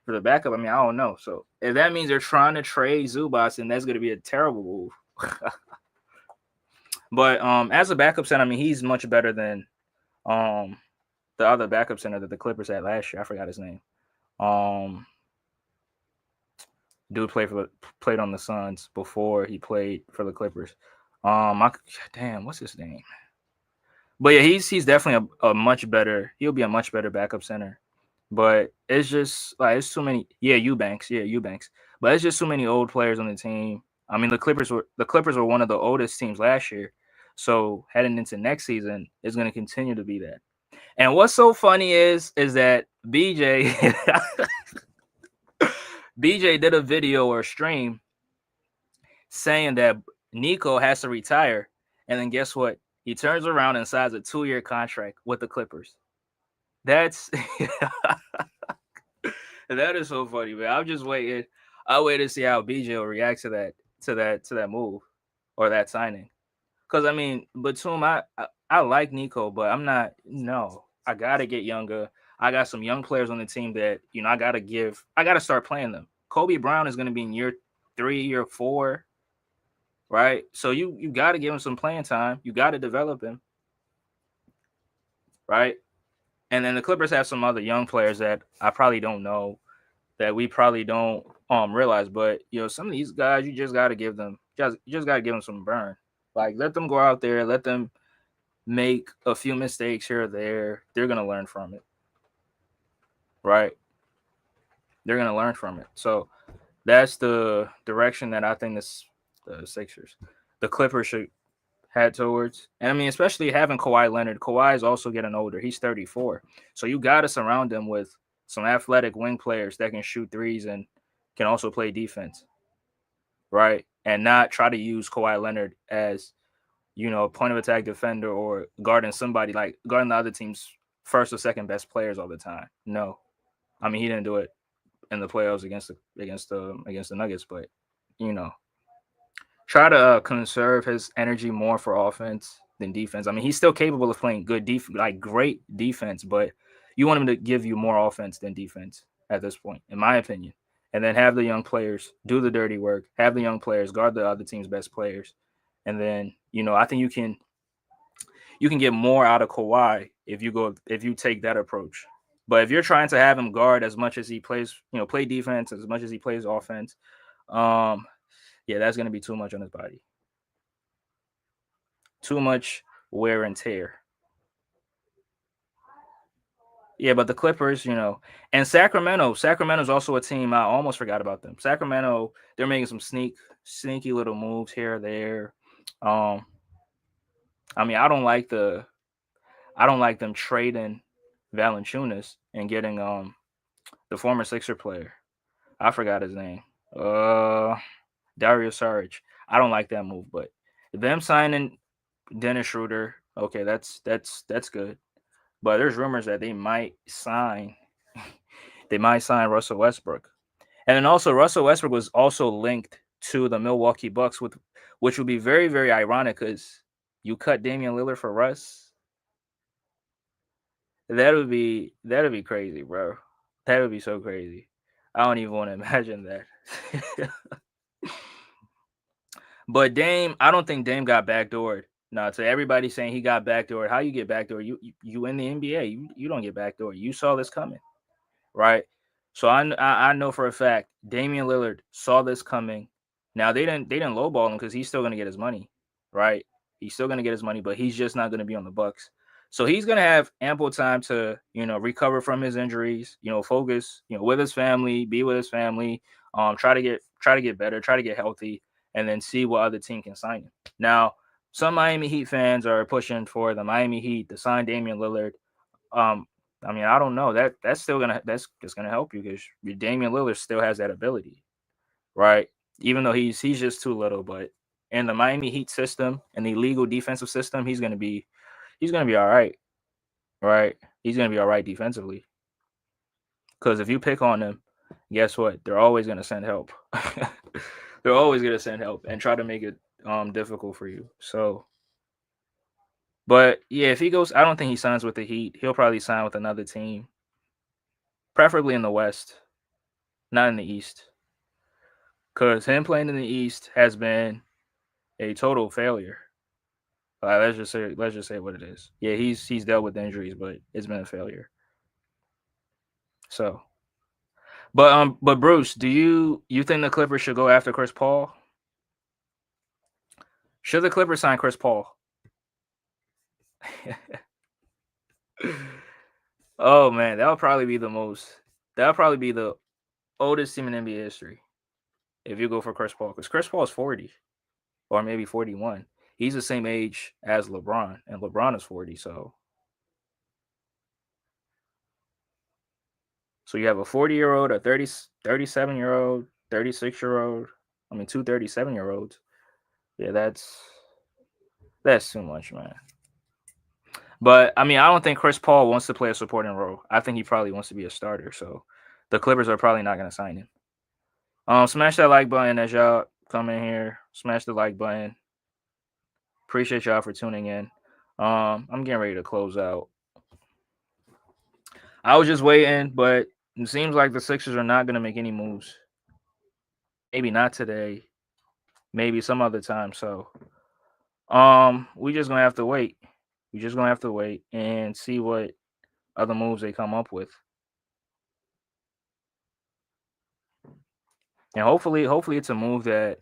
for the backup, I mean I don't know. So if that means they're trying to trade Zubas, then that's gonna be a terrible move. But as a backup center, I mean he's much better than um the other backup center that the Clippers had last year. I forgot his name. Um, dude played on the Suns before he played for the Clippers. Damn, what's his name? But yeah, he's definitely a much better. He'll be a much better backup center. But it's just like it's too many. Yeah, Eubanks. Yeah, Eubanks. But it's just too many old players on the team. I mean, the Clippers were one of the oldest teams last year. So heading into next season, it's going to continue to be that. And what's so funny is that BJ BJ did a video or a stream saying that Nico has to retire, and then guess what? He turns around and signs a 2-year contract with the Clippers. That's that is so funny, man. I'm just waiting. I'll wait to see how BJ will react to that move or that signing. Because I mean, Batum, I like Nico, but I'm not. No, I gotta get younger. I got some young players on the team that I gotta start playing them. Kobe Brown is gonna be in year 3, year 4, right? So you got to give him some playing time. You got to develop him, right? And then the Clippers have some other young players that I probably don't know that we probably don't realize. But some of these guys you just got to give them you just got to give them some burn. Like let them go out there, let them make a few mistakes here or there. They're gonna learn from it, right? They're gonna learn from it. So that's the direction that I think the Sixers, the Clippers should head towards. And I mean, especially having Kawhi Leonard. Kawhi is also getting older. He's 34. So you got to surround him with some athletic wing players that can shoot threes and can also play defense, right? And not try to use Kawhi Leonard as, a point of attack defender or guarding somebody like guarding the other team's first or second best players all the time. No. I mean, he didn't do it in the playoffs against the Nuggets, but you know, try to conserve his energy more for offense than defense. I mean, he's still capable of playing like great defense, but you want him to give you more offense than defense at this point, in my opinion. And then have the young players do the dirty work, have the young players guard the other team's best players. And then, I think you can get more out of Kawhi if you take that approach. But if you're trying to have him guard as much as he plays, play defense as much as he plays offense, yeah, that's going to be too much on his body. Too much wear and tear. Yeah, but the Clippers, and Sacramento's also a team I almost forgot about them. Sacramento, they're making some sneaky little moves here or there. I mean, I don't like them trading Valanciunas and getting the former Sixer player. I forgot his name. Dario Saric. I don't like that move, but them signing Dennis Schroeder, okay, that's good. But there's rumors that they might sign Russell Westbrook. And then also Russell Westbrook was also linked to the Milwaukee Bucks which would be very, very ironic because you cut Damian Lillard for Russ. That would be crazy, bro. That would be so crazy. I don't even want to imagine that. But Dame, I don't think Dame got backdoored. No, to everybody saying he got backdoored. How you get backdoored? You in the NBA. You don't get backdoored. You saw this coming, right? So I know for a fact Damian Lillard saw this coming. Now they didn't lowball him because he's still gonna get his money, right? He's still gonna get his money, but he's just not gonna be on the Bucks. So he's gonna have ample time to recover from his injuries, focus, with his family, be with his family, try to get better, try to get healthy, and then see what other team can sign him. Now, some Miami Heat fans are pushing for the Miami Heat to sign Damian Lillard. Um, I mean, I don't know. That's just gonna help you because Damian Lillard still has that ability, right? Even though he's just too little, but in the Miami Heat system, in the legal defensive system, he's gonna be all right? He's gonna be all right defensively. Because if you pick on them, guess what? They're always gonna send help. They're always gonna send help and try to make it difficult for you. So, but yeah, if he goes, I don't think he signs with the Heat. He'll probably sign with another team, preferably in the West, not in the East. Because him playing in the East has been a total failure. Let's just say what it is. Yeah, he's dealt with injuries, but it's been a failure. So, but Bruce, do you think the Clippers should go after Chris Paul? Should the Clippers sign Chris Paul? Oh man, that would probably be the most. That would probably be the oldest team in NBA history if you go for Chris Paul, because Chris Paul is 40 or maybe 41. He's the same age as LeBron, and LeBron is 40. So you have a 40-year-old, a 37-year-old, 36-year-old. I mean, two 37-year-olds. Yeah, that's too much, man. But I mean, I don't think Chris Paul wants to play a supporting role. I think he probably wants to be a starter. So the Clippers are probably not going to sign him. Smash that like button as y'all come in here. Smash the like button. Appreciate y'all for tuning in. I'm getting ready to close out. I was just waiting, but it seems like the Sixers are not going to make any moves. Maybe not today. Maybe some other time. So, we just gonna have to wait. We just gonna have to wait and see what other moves they come up with. And hopefully it's a move that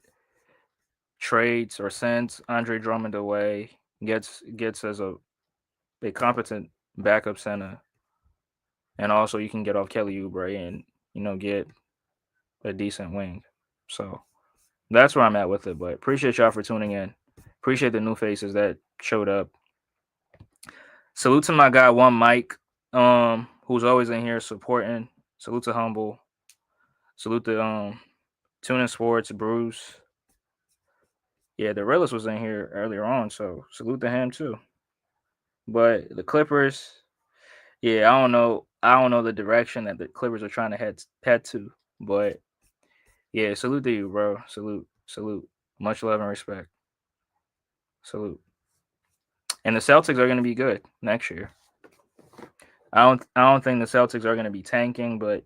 trades or sends Andre Drummond away, gets as a competent backup center, and also you can get off Kelly Oubre and get a decent wing. So that's where I'm at with it. But appreciate y'all for tuning in. Appreciate the new faces that showed up. Salute to my guy One Mike, who's always in here supporting. Salute to Humble. Salute to Tuning Sports, Bruce. Yeah, the realist was in here earlier on, so salute to him too. But the Clippers, yeah, I don't know. I don't know the direction that the Clippers are trying to head to. But yeah, salute to you, bro. Salute. Much love and respect. Salute. And the Celtics are going to be good next year. I don't think the Celtics are going to be tanking, but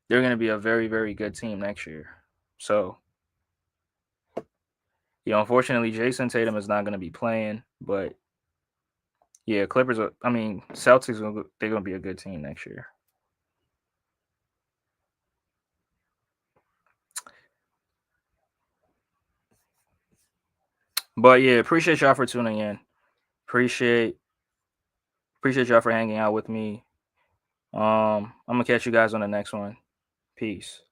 they're going to be a very, very good team next year. So, unfortunately, Jason Tatum is not going to be playing, but yeah, Celtics, they're going to be a good team next year. But yeah, appreciate y'all for tuning in. Appreciate y'all for hanging out with me. I'm gonna catch you guys on the next one. Peace.